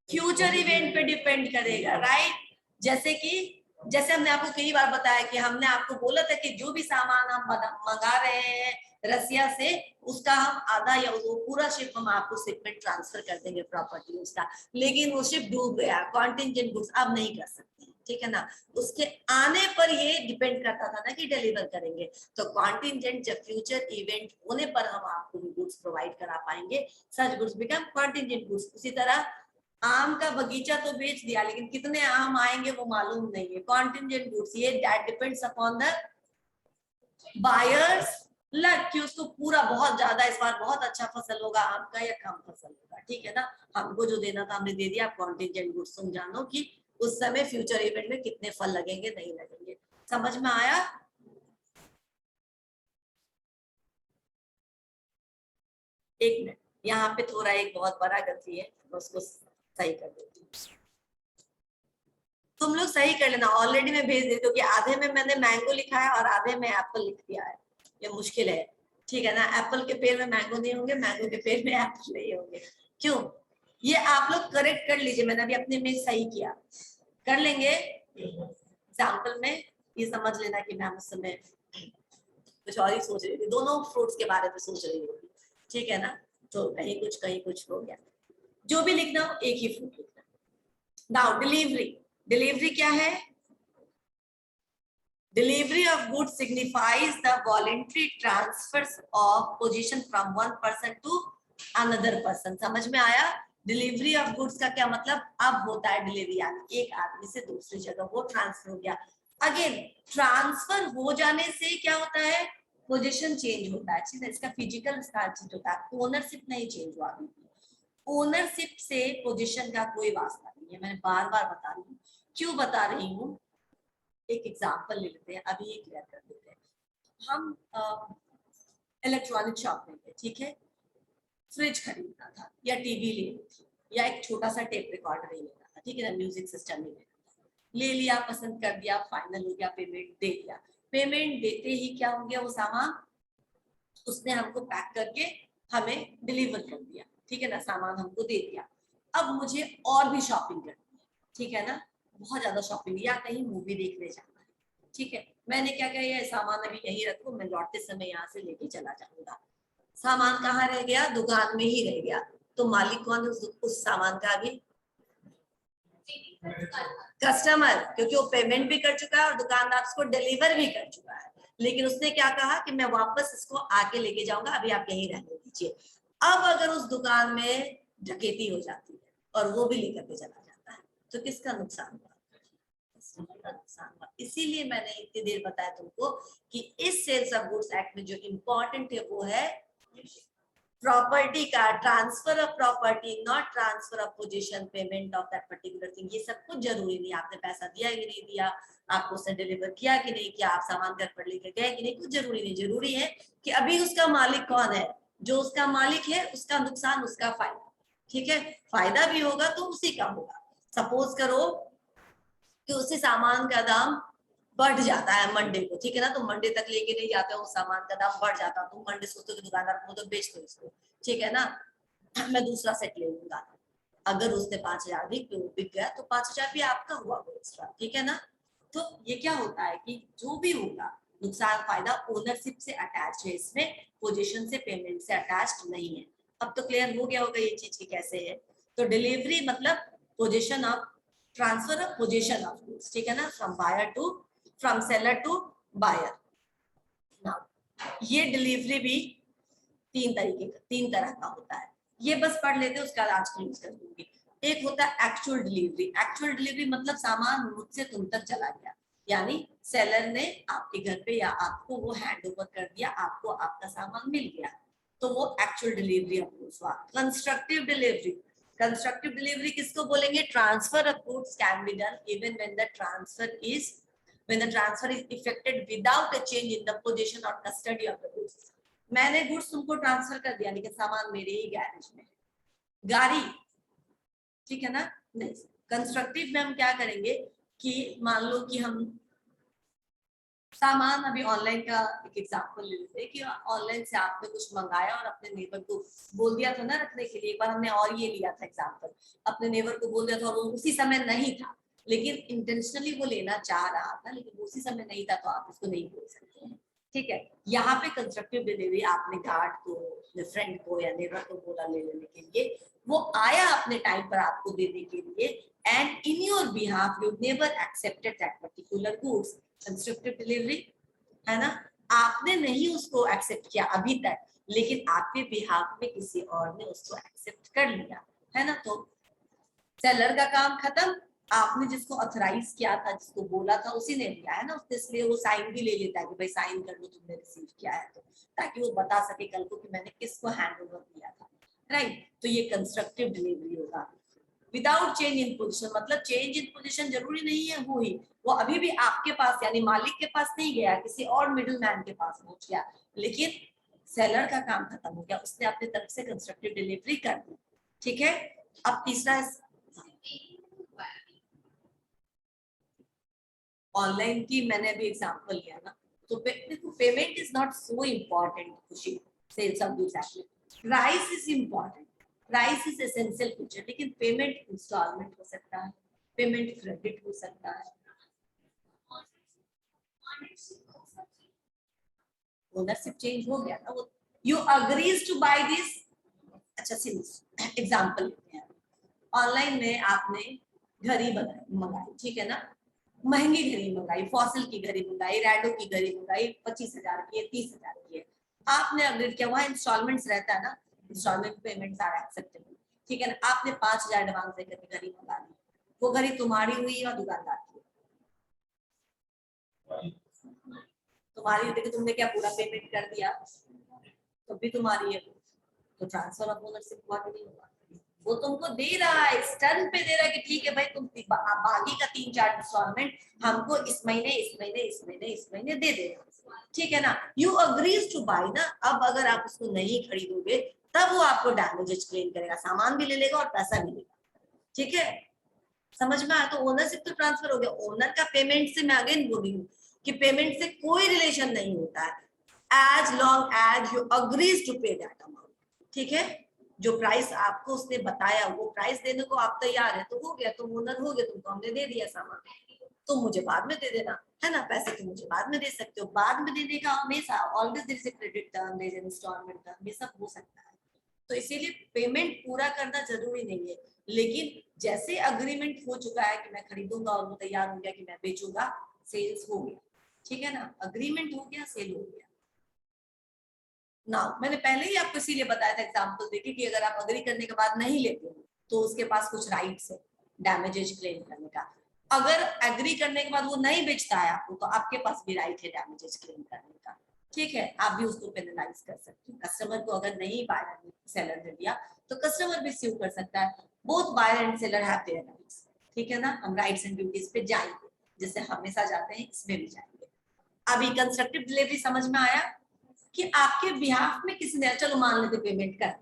फ्यूचर इवेंट पे डिपेंड करेगा, राइट? जैसे हमने आपको कई बार बताया कि हमने आपको बोला था कि जो भी सामान हम मंगा रहे हैं रसिया से, उसका हम आधा या वो पूरा शिप हम आपको शिपमेंट ट्रांसफर कर देंगे प्रॉपर्टी उसका, लेकिन वो शिप डूब गया, कॉन्टिजेंट गुड्स अब नहीं कर सकते, ठीक है ना? उसके आने पर ये डिपेंड करता था ना कि डिलीवर करेंगे, तो कॉन्टिजेंट जब फ्यूचर इवेंट होने पर हम आपको गुड्स प्रोवाइड करा पाएंगे, such goods become contingent goods. उसी तरह आम का बगीचा तो बेच दिया, लेकिन कितने आम आएंगे वो मालूम नहीं है, कॉन्टिजेंट गुड्स। ये that depends upon the buyers luck, कि उसको पूरा बहुत ज्यादा इस बार बहुत अच्छा फसल होगा आम का या कम फसल होगा, ठीक है ना? हमको जो देना था हमने दे दिया। कॉन्टिजेंट गुड्स तुम जानो कि उस समय फ्यूचर इवेंट में कितने फल लगेंगे, नहीं लगेंगे। समझ में आया? एक मिनट, यहाँ पे थोड़ा एक बहुत बड़ा गलती है, मैं उसको सही कर देती हूँ। तुम लोग सही कर लेना, ऑलरेडी मैं भेज देती हूँ कि आधे में मैंने मैंगो लिखा है और आधे में एप्पल लिख दिया है, ये मुश्किल है, ठीक है ना। एप्पल के पेड़ में मैंगो नहीं होंगे, मैंगो के पेड़ में एप्पल नहीं होंगे, क्यों? ये आप लोग करेक्ट कर लीजिए, मैंने अभी अपने में सही किया, कर लेंगे। एग्जाम्पल में ये समझ लेना कि मैं उस समय कुछ और ही सोच रही थी, दोनों फ्रूट्स के बारे में सोच रही थी, ठीक है ना। तो कहीं कुछ हो गया, जो भी लिखना हो एक ही फ्रूट लिखना। नाउ डिलीवरी, डिलीवरी क्या है? Delivery of goods signifies the voluntary transfers of position from one person to another person. समझ में आया? डिलीवरी ऑफ गुड्स का क्या मतलब? अब होता है डिलीवरी, यानी एक आदमी से दूसरी जगह वो ट्रांसफर हो गया। अगेन ट्रांसफर हो जाने से क्या होता है? पोजीशन चेंज होता है, ठीक है, इसका फिजिकल स्थान चेंज होता है, ओनरशिप नहीं चेंज हुआ। ओनरशिप से पोजीशन का कोई वास्ता नहीं है, मैंने बार बार बता रही हूँ। क्यों बता रही हूँ? एक एग्जांपल ले लेते हैं, अभी ये क्लियर कर देते हैं। हम इलेक्ट्रॉनिक शॉप में गए, ठीक है, फ्रिज खरीदना था या टीवी लेनी थी या एक छोटा सा टेप रिकॉर्डर ही लेना था, ठीक है ना, म्यूजिक सिस्टम ही लेना था। ले लिया, पसंद कर दिया, फाइनल हो गया, पेमेंट दे दिया। पेमेंट देते ही क्या हो गया? वो सामान उसने हमको पैक करके हमें डिलीवर कर दिया, ठीक है ना, सामान हमको दे दिया। अब मुझे और भी शॉपिंग करनी है, ठीक है ना, बहुत ज्यादा शॉपिंग, या कहीं मूवी देखने जाना है, ठीक है। मैंने क्या किया, ये सामान अभी यहीं रखो, मैं लौटते समय यहाँ से लेके चला जाऊंगा। सामान कहाँ रह गया? दुकान में ही रह गया। तो मालिक कौन है उस सामान का? अभी कस्टमर, क्योंकि वो पेमेंट भी कर चुका है और दुकानदार उसको डिलीवर भी कर चुका है। लेकिन उसने क्या कहा कि मैं वापस इसको आके लेके जाऊंगा, अभी आप यहीं रहने दीजिए। अब अगर उस दुकान में डकैती हो जाती है और वो भी लेकर के चला जाता है, तो किसका नुकसान हुआ? नुकसान हुआ। इसीलिए मैंने इतनी देर बताया तुमको कि इस सेल्स ऑफ गुड्स एक्ट में जो इम्पोर्टेंट है वो है प्रॉपर्टी का transfer of property, not transfer of position, payment of that particular thing. ये सब कुछ जरूरी नहीं, आपने पैसा दिया कि नहीं दिया, आपको उसने डिलीवर किया कि नहीं किया, आप सामान घर पर लेकर गए कि नहीं, कुछ जरूरी नहीं। जरूरी है कि अभी उसका मालिक कौन है, जो उसका मालिक है उसका नुकसान उसका फायदा, ठीक है। फायदा भी होगा तो उसी का होगा। सपोज करो कि उसी सामान का दाम बढ़ जाता है मंडे को, ठीक है ना, तो मंडे तक लेके नहीं जाते हो, सामान का दाम बढ़ जाता, तो मंडे सोचते हो कि दुकानदार को तो बेच दो इसको, ठीक है ना, मैं दूसरा सेट ले लूंगा। अगर उसने 5,000 बिक गया तो 5,000 भी आपका हुआ वो एक्स्ट्रा, ठीक है ना। तो ये क्या होता है कि जो भी होगा नुकसान फायदा ओनरशिप से अटैच है, इसमें पोजीशन से, पेमेंट से अटैच्ड नहीं है। अब तो क्लियर हो गया होगा ये चीज की कैसे है। तो डिलीवरी मतलब position of, transfer of position of goods, ठीक है ना, फ्रॉम सेलर टू बायर। ये डिलीवरी भी तीन तरह का होता है, ये बस पढ़ लेते हैं, उसका आज क्लोज कर दूंगी। एक होता है एक्चुअल डिलीवरी। एक्चुअल डिलीवरी मतलब सामान मुझसे तुम तक चला गया, यानी सेलर ने आपके घर पे या आपको वो हैंड ओवर कर दिया, आपको आपका सामान मिल गया, तो वो एक्चुअल डिलीवरी हुआ। कंस्ट्रक्टिव डिलीवरी, कंस्ट्रक्टिव डिलीवरी किसको बोलेंगे? Transfer of goods can be done even when the transfer is effected without a change in the possession or custody of the goods। मैंने गुड्स तुमको ट्रांसफर कर दिया लेकिन सामान मेरे ही गैरेज में, गाड़ी, ठीक है ना। नहीं, कंस्ट्रक्टिव में हम क्या करेंगे कि मान लो कि हम सामान, अभी ऑनलाइन का एक एग्जांपल ले लेते हैं कि ऑनलाइन से आपने कुछ मंगाया और अपने नेबर को बोल दिया था ना रखने के लिए। एक बार हमने और ये लिया था एग्जांपल, अपने नेबर को बोल दिया था और वो उसी समय नहीं था, लेकिन इंटेंशनली वो लेना चाह रहा था लेकिन उसी समय नहीं था, तो आप उसको नहीं बोल सकते हैं, ठीक है। यहाँ पे कंस्ट्रक्टिव डिलीवरी, आपने गार्ड को, अपने फ्रेंड को या नेबर को बोला ले लेने के लिए, वो आया अपने टाइम पर आपको देने के लिए, and in your behalf you never accepted that particular goods. Constructive delivery है ना, आपने नहीं उसको एक्सेप्ट किया अभी तक, लेकिन आपके बिहाफ में किसी और ने उसको एक्सेप्ट कर लिया है ना, तो सेलर का काम खत्म, आपने जिसको ऑथराइज किया था, जिसको बोला था, उसी ने लिया है ना, उसने, इसलिए वो साइन भी ले लेता है कि भाई साइन कर लो तुमने रिसीव किया है, तो ताकि वो बता सके कल को कि मैंने किसको हैंड ओवर किया था, राइट। तो ये कंस्ट्रक्टिव डिलीवरी होगा। विदाउट चेंज इन पोजीशन मतलब चेंज इन पोजीशन जरूरी नहीं है वो ही, वो अभी भी आपके पास यानी मालिक के पास नहीं गया, किसी और मिडिल मैन के पास पहुंच गया, लेकिन सेलर का काम खत्म हो गया, उसने अपनी तरफ से कंस्ट्रक्टिव डिलीवरी कर दी, ठीक है। अब तीसरा ऑनलाइन की मैंने अभी एग्जांपल लिया ना, तो देखो payment is not so important Khushi, sales of goods actually price is important, price is essential feature, लेकिन पेमेंट इंस्टॉलमेंट हो सकता है, पेमेंट क्रेडिट हो सकता है, ओनरशिप चेंज हो गया ना, वो you agrees to buy this. अच्छा एग्जांपल लेते हैं, ऑनलाइन में आपने घड़ी मंगाई, ठीक है ना, महंगी घड़ी मंगाई, फॉसिल की घड़ी मंगाई, रैडो की घड़ी मंगाई, 25,000 की है, 30,000 की है, आपने अपडेट किया, वहां इंस्टॉलमेंट्स रहता है ना, इंस्टॉलमेंट पेमेंट्स आर एक्सेप्टेबल, ठीक है ना, आपने 5,000 एडवांस देकर के घड़ी मंगा ली, वो घड़ी तुम्हारी हुई या दुकानदार की? तुम्हारी, देखो तुमने क्या पूरा पेमेंट कर दिया, तो भी तुम्हारी है, तो ट्रांसफर ऑफ ओनरशिप हुआ कि नहीं हुआ? वो तुमको दे रहा है, टर्न पे दे रहा है कि ठीक है भाई तुम बाकी का 3-4 इंस्टॉलमेंट हमको इस महीने इस महीने इस महीने इस महीने दे देना, ठीक है ना, यू अग्रीज टू बाय ना। अब अगर आप उसको नहीं खरीदोगे तब वो आपको डैमेजेस क्लेम करेगा, सामान भी ले लेगा और पैसा भी लेगा, ठीक है, समझ में आया? तो ओनरशिप तो ट्रांसफर हो गया, ओनर का पेमेंट से मैं अगेन बोली हूँ कि पेमेंट से कोई रिलेशन नहीं होता है, as long as you agrees to pay that amount, ठीक है, जो प्राइस आपको उसने बताया वो प्राइस देने को आप तैयार है तो हो गया, तुम ओनर हो गए, तुमको हमने दे दिया सामान, तुम मुझे बाद में दे देना, है ना, पैसे तुम मुझे बाद में दे सकते हो, बाद में देने का हमेशा always there is a credit term, there is an installment term, ये सब हो सकता है, तो इसीलिए पेमेंट पूरा करना जरूरी नहीं है, लेकिन जैसे अग्रीमेंट हो चुका है कि मैं खरीदूंगा और वो तैयार हो गया कि मैं बेचूंगा, सेल्स हो गया, ठीक है ना, अग्रीमेंट हो गया, सेल हो गया ना। मैंने पहले ही आपको इसीलिए बताया था एग्जांपल देके कि अगर आप अग्री करने के बाद नहीं लेते हो तो उसके पास कुछ राइट्स है डैमेजेज क्लेम करने का, अगर एग्री करने के बाद वो नहीं बेचता है आपको तो आपके पास भी राइट है डैमेजेज क्लेम करने का, ठीक है, आप भी उसको पेनलाइज कर सकते हो, कस्टमर को अगर नहीं बायर ने सेलर ने दिया तो कस्टमर भी स्यू कर सकता है, both buyer and seller have their rights, ठीक है ना, हम राइट्स एंड ड्यूटीज पे जाएंगे, जैसे हमेशा जाते हैं इसमें भी जाएंगे। अभी कंस्ट्रक्टिव डिलीवरी समझ में आया कि आपके बिहाफ में किसी ने, चलो मान लेते पेमेंट कर,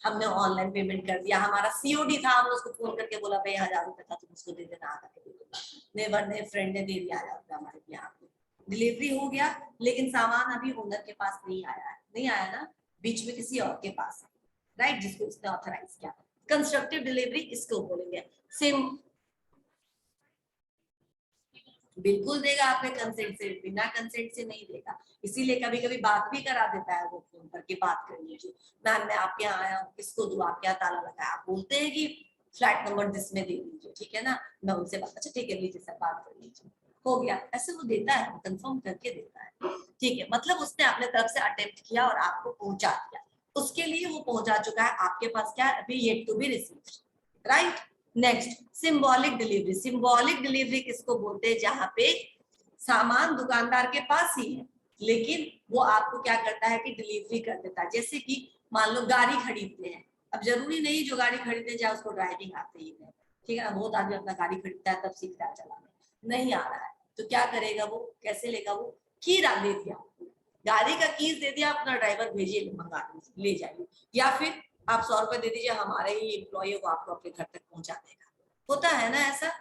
हमने ऑनलाइन पेमेंट कर दिया, हमारा सीओडी था, हमने उसको फोन करके बोला भाई 1,000 रुपए था तुम उसको दे देना, आधा के दे दूंगा, नेबर ने फ्रेंड ने दे दिया 1,000 रुपए हमारे बिहाफ में, डिलीवरी हो गया, लेकिन सामान अभी ओनर के पास नहीं आया है, नहीं आया ना, बीच में किसी और के पास है, राइट, जिसको उसने ऑथराइज किया, कंस्ट्रक्टिव डिलीवरी इसको बोलेंगे। सेम बिल्कुल देगा आपने कंसेंट से, बिना कंसेंट से नहीं देगा, इसीलिए कभी कभी बात भी करा देता है वो फोन करके, बात कर लीजिए मैम मैं आपके यहाँ आया हूँ, किसको दूं, आपके यहाँ ताला लगा है, आप बोलते हैं कि फ्लैट नंबर दिस में दे दीजिए, ठीक है ना, मैं उनसे बात, अच्छा ठीक है लीजिए सर बात कर लीजिए, हो गया, ऐसे वो देता है, कंफर्म करके देता है, ठीक है, मतलब उसने अपने तरफ से अटेम्प्ट किया और आपको पहुंचा दिया, उसके लिए वो पहुंचा चुका है, आपके पास क्या अभी yet to be received, right. Next symbolic delivery, symbolic delivery किसको बोलते हैं, जहां पे सामान दुकानदार के पास ही है लेकिन वो आपको क्या करता है कि डिलीवरी कर देता है, जैसे कि मान लो गाड़ी खरीदते हैं, अब जरूरी नहीं जो गाड़ी खरीदने जाए उसको ड्राइविंग आते ही है, ठीक है ना, बहुत आदमी अपना गाड़ी खरीदता है तब सीखता है चलाना, नहीं आ रहा है तो क्या करेगा वो, कैसे लेगा वो, की दे दिया, गाड़ी का कीज दे दिया, अपना ड्राइवर भेजिए मंगा ले जाइए, या फिर आप 100 रुपए दे दीजिए, हमारे ही एम्प्लॉय को आपको अपने घर तक पहुंचा देगा, होता है ना ऐसा,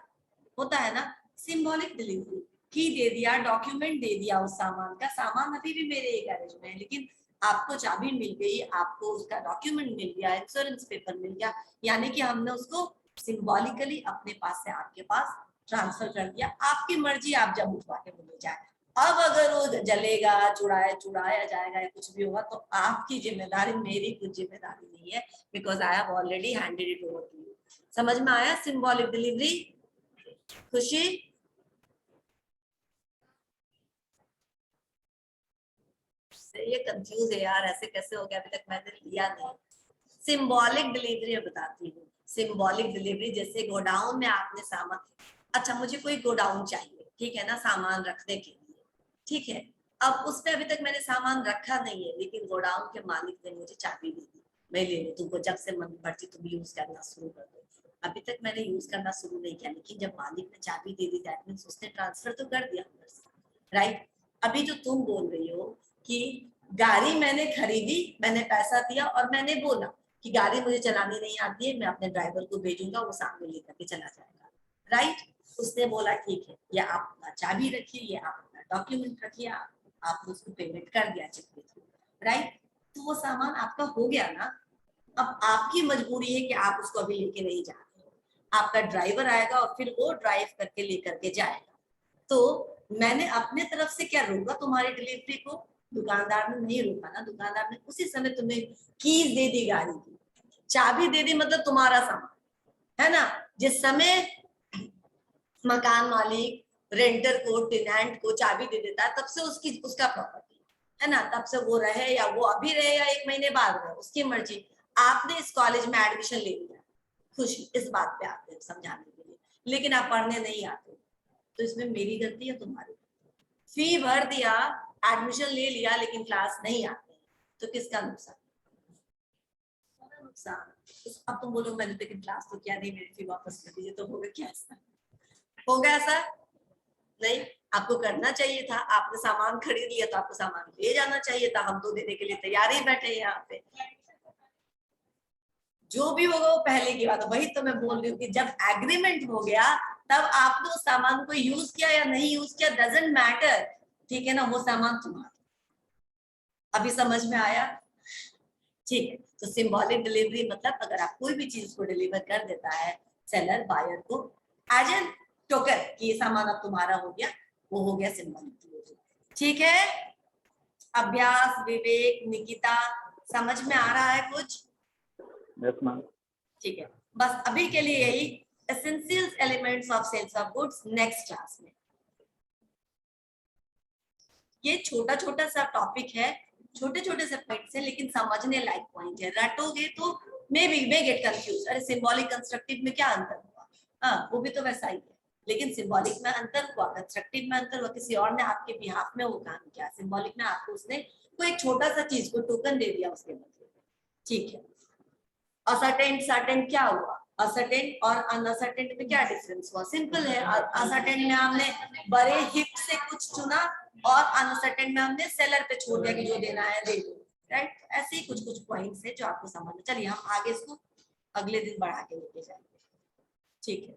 होता है ना, सिंबॉलिक डिलीवरी, की दे दिया, डॉक्यूमेंट दे दिया उस सामान का, सामान अभी भी मेरे गैरेज में है लेकिन आपको चाबी मिल गई, आपको उसका डॉक्यूमेंट मिल गया, इंश्योरेंस पेपर मिल गया, यानी कि हमने उसको सिंबॉलिकली अपने पास से आपके पास ट्रांसफर कर दिया, आपकी मर्जी आप जब उठवा के ले जाए, अब अगर वो जलेगा, चुड़ाया जाएगा या कुछ भी होगा तो आपकी जिम्मेदारी, मेरी कुछ जिम्मेदारी नहीं है, because I have already handed it over to you. समझ में आया सिंबॉलिक डिलीवरी? खुशी? ये कंफ्यूज है यार, ऐसे कैसे हो गया, अभी तक मैंने लिया नहीं। सिंबॉलिक डिलीवरी बताती हूँ, सिंबॉलिक डिलीवरी जैसे गोडाउन में आपने सामान, अच्छा मुझे कोई गोडाउन चाहिए, ठीक है ना, सामान रखने के लिए, ठीक है, अब उसमें अभी तक मैंने सामान रखा नहीं है लेकिन गोडाउन के मालिक ने मुझे चाबी दी दी, मैं ले लूं, तुमको जब से मन भरती तुम यूज करना शुरू कर दो, अभी तक मैंने यूज करना शुरू नहीं किया, लेकिन जब मालिक ने चाबी दे दी दैट मींस उसने ट्रांसफर तो कर दिया, राइट। अभी जो तुम बोल रही हो कि गाड़ी मैंने खरीदी, मैंने पैसा दिया और मैंने बोला कि गाड़ी मुझे चलानी नहीं आती है, मैं अपने ड्राइवर को भेजूंगा, वो सामने लेकर के चला जाएगा, राइट। उसने बोला ठीक है, या आप अपना चाबी रखिए, या आप अपना डॉक्यूमेंट रखिए, आपने उसको पेमेंट कर दिया चेक के थ्रू, राइट। तो वो सामान आपका हो गया ना। अब आपकी मजबूरी है कि आप उसको अभी लेके नहीं जा रहे हो, आपका ड्राइवर आएगा और फिर वो ड्राइव करके लेकर के जाएगा। तो मैंने अपने तरफ से क्या रोका तुम्हारी डिलीवरी को? दुकानदार ने नहीं रोका ना। दुकानदार ने उसी समय तुम्हें कीज दे दी, गाड़ी की चाबी दे दी, मतलब तुम्हारा सामान है ना। जिस समय मकान मालिक रेंटर को, टेनेंट को चाबी दे देता है, तब से उसका प्रॉपर्टी है ना, तब से वो रहे या वो अभी रहे या 1 महीने बाद रहे, उसकी मर्जी। आपने इस कॉलेज में एडमिशन ले लिया, खुशी इस बात पे आते हैं समझाने के लिए, लेकिन आप पढ़ने नहीं आते, तो इसमें मेरी गलती है तुम्हारी? फी भर दिया, एडमिशन ले लिया, लेकिन क्लास नहीं आते, तो किसका नुकसान? नुकसान। अब तुम बोलो मैंने तो क्लास तो क्या नहीं, मेरी फी वापस कर दीजिए, तो होगा क्या? ऐसा होगा? ऐसा नहीं, आपको करना चाहिए था। आपने सामान खरीद लिया तो आपको सामान ले जाना चाहिए था, हम तो देने के लिए तैयार ही बैठे हैं यहाँ पे। जो भी होगा वो पहले की बात है, वही तो मैं बोल रही हूँ कि जब एग्रीमेंट हो गया तब आपने उस सामान को यूज किया या नहीं यूज किया, डजंट मैटर, ठीक है ना, वो सामान तुम्हारा। अभी समझ में आया? ठीक है। तो सिंबॉलिक डिलीवरी मतलब अगर आप कोई भी चीज को डिलीवर कर देता है सेलर बायर को एज एन टोकन कि ये सामान अब तुम्हारा हो गया, वो हो गया सिंबॉलिक डिलीवरी। ठीक है। अभ्यास, विवेक, निकिता, समझ में आ रहा है कुछ? Yes ma'am. ठीक है, बस अभी के लिए यही essential elements of sales of goods, next class में। ये छोटा छोटा सा टॉपिक है, छोटे छोटे से पॉइंट्स है, लेकिन समझने लायक पॉइंट है। रटोगे तो मे गेट कंफ्यूज, अरे सिंबॉलिक कंस्ट्रक्टिव में क्या अंतर हुआ? हाँ, वो भी तो वैसा ही है, लेकिन सिंबॉलिक में अंतर हुआ, कंस्ट्रक्टिव में अंतर हुआ, किसी और ने आपके बिहाफ में वो काम किया, सिंबॉलिक में आपको उसने कोई एक छोटा सा चीज को टोकन दे दिया उसके बदले। ठीक है। असर्टेन सर्टेन क्या हुआ? असर्टेन और अनअसर्टेन में क्या डिफरेंस हुआ? सिंपल है, असर्टेन में हमने बड़े हिप से कुछ चुना और अनअसर्टेन में हमने सेलर पे छोड़ दिया कि जो देना है दे दो, राइट। ऐसे ही कुछ कुछ पॉइंट्स है जो आपको समझना। चलिए हम आगे इसको अगले दिन बढ़ा के लेके जाएंगे। ठीक है।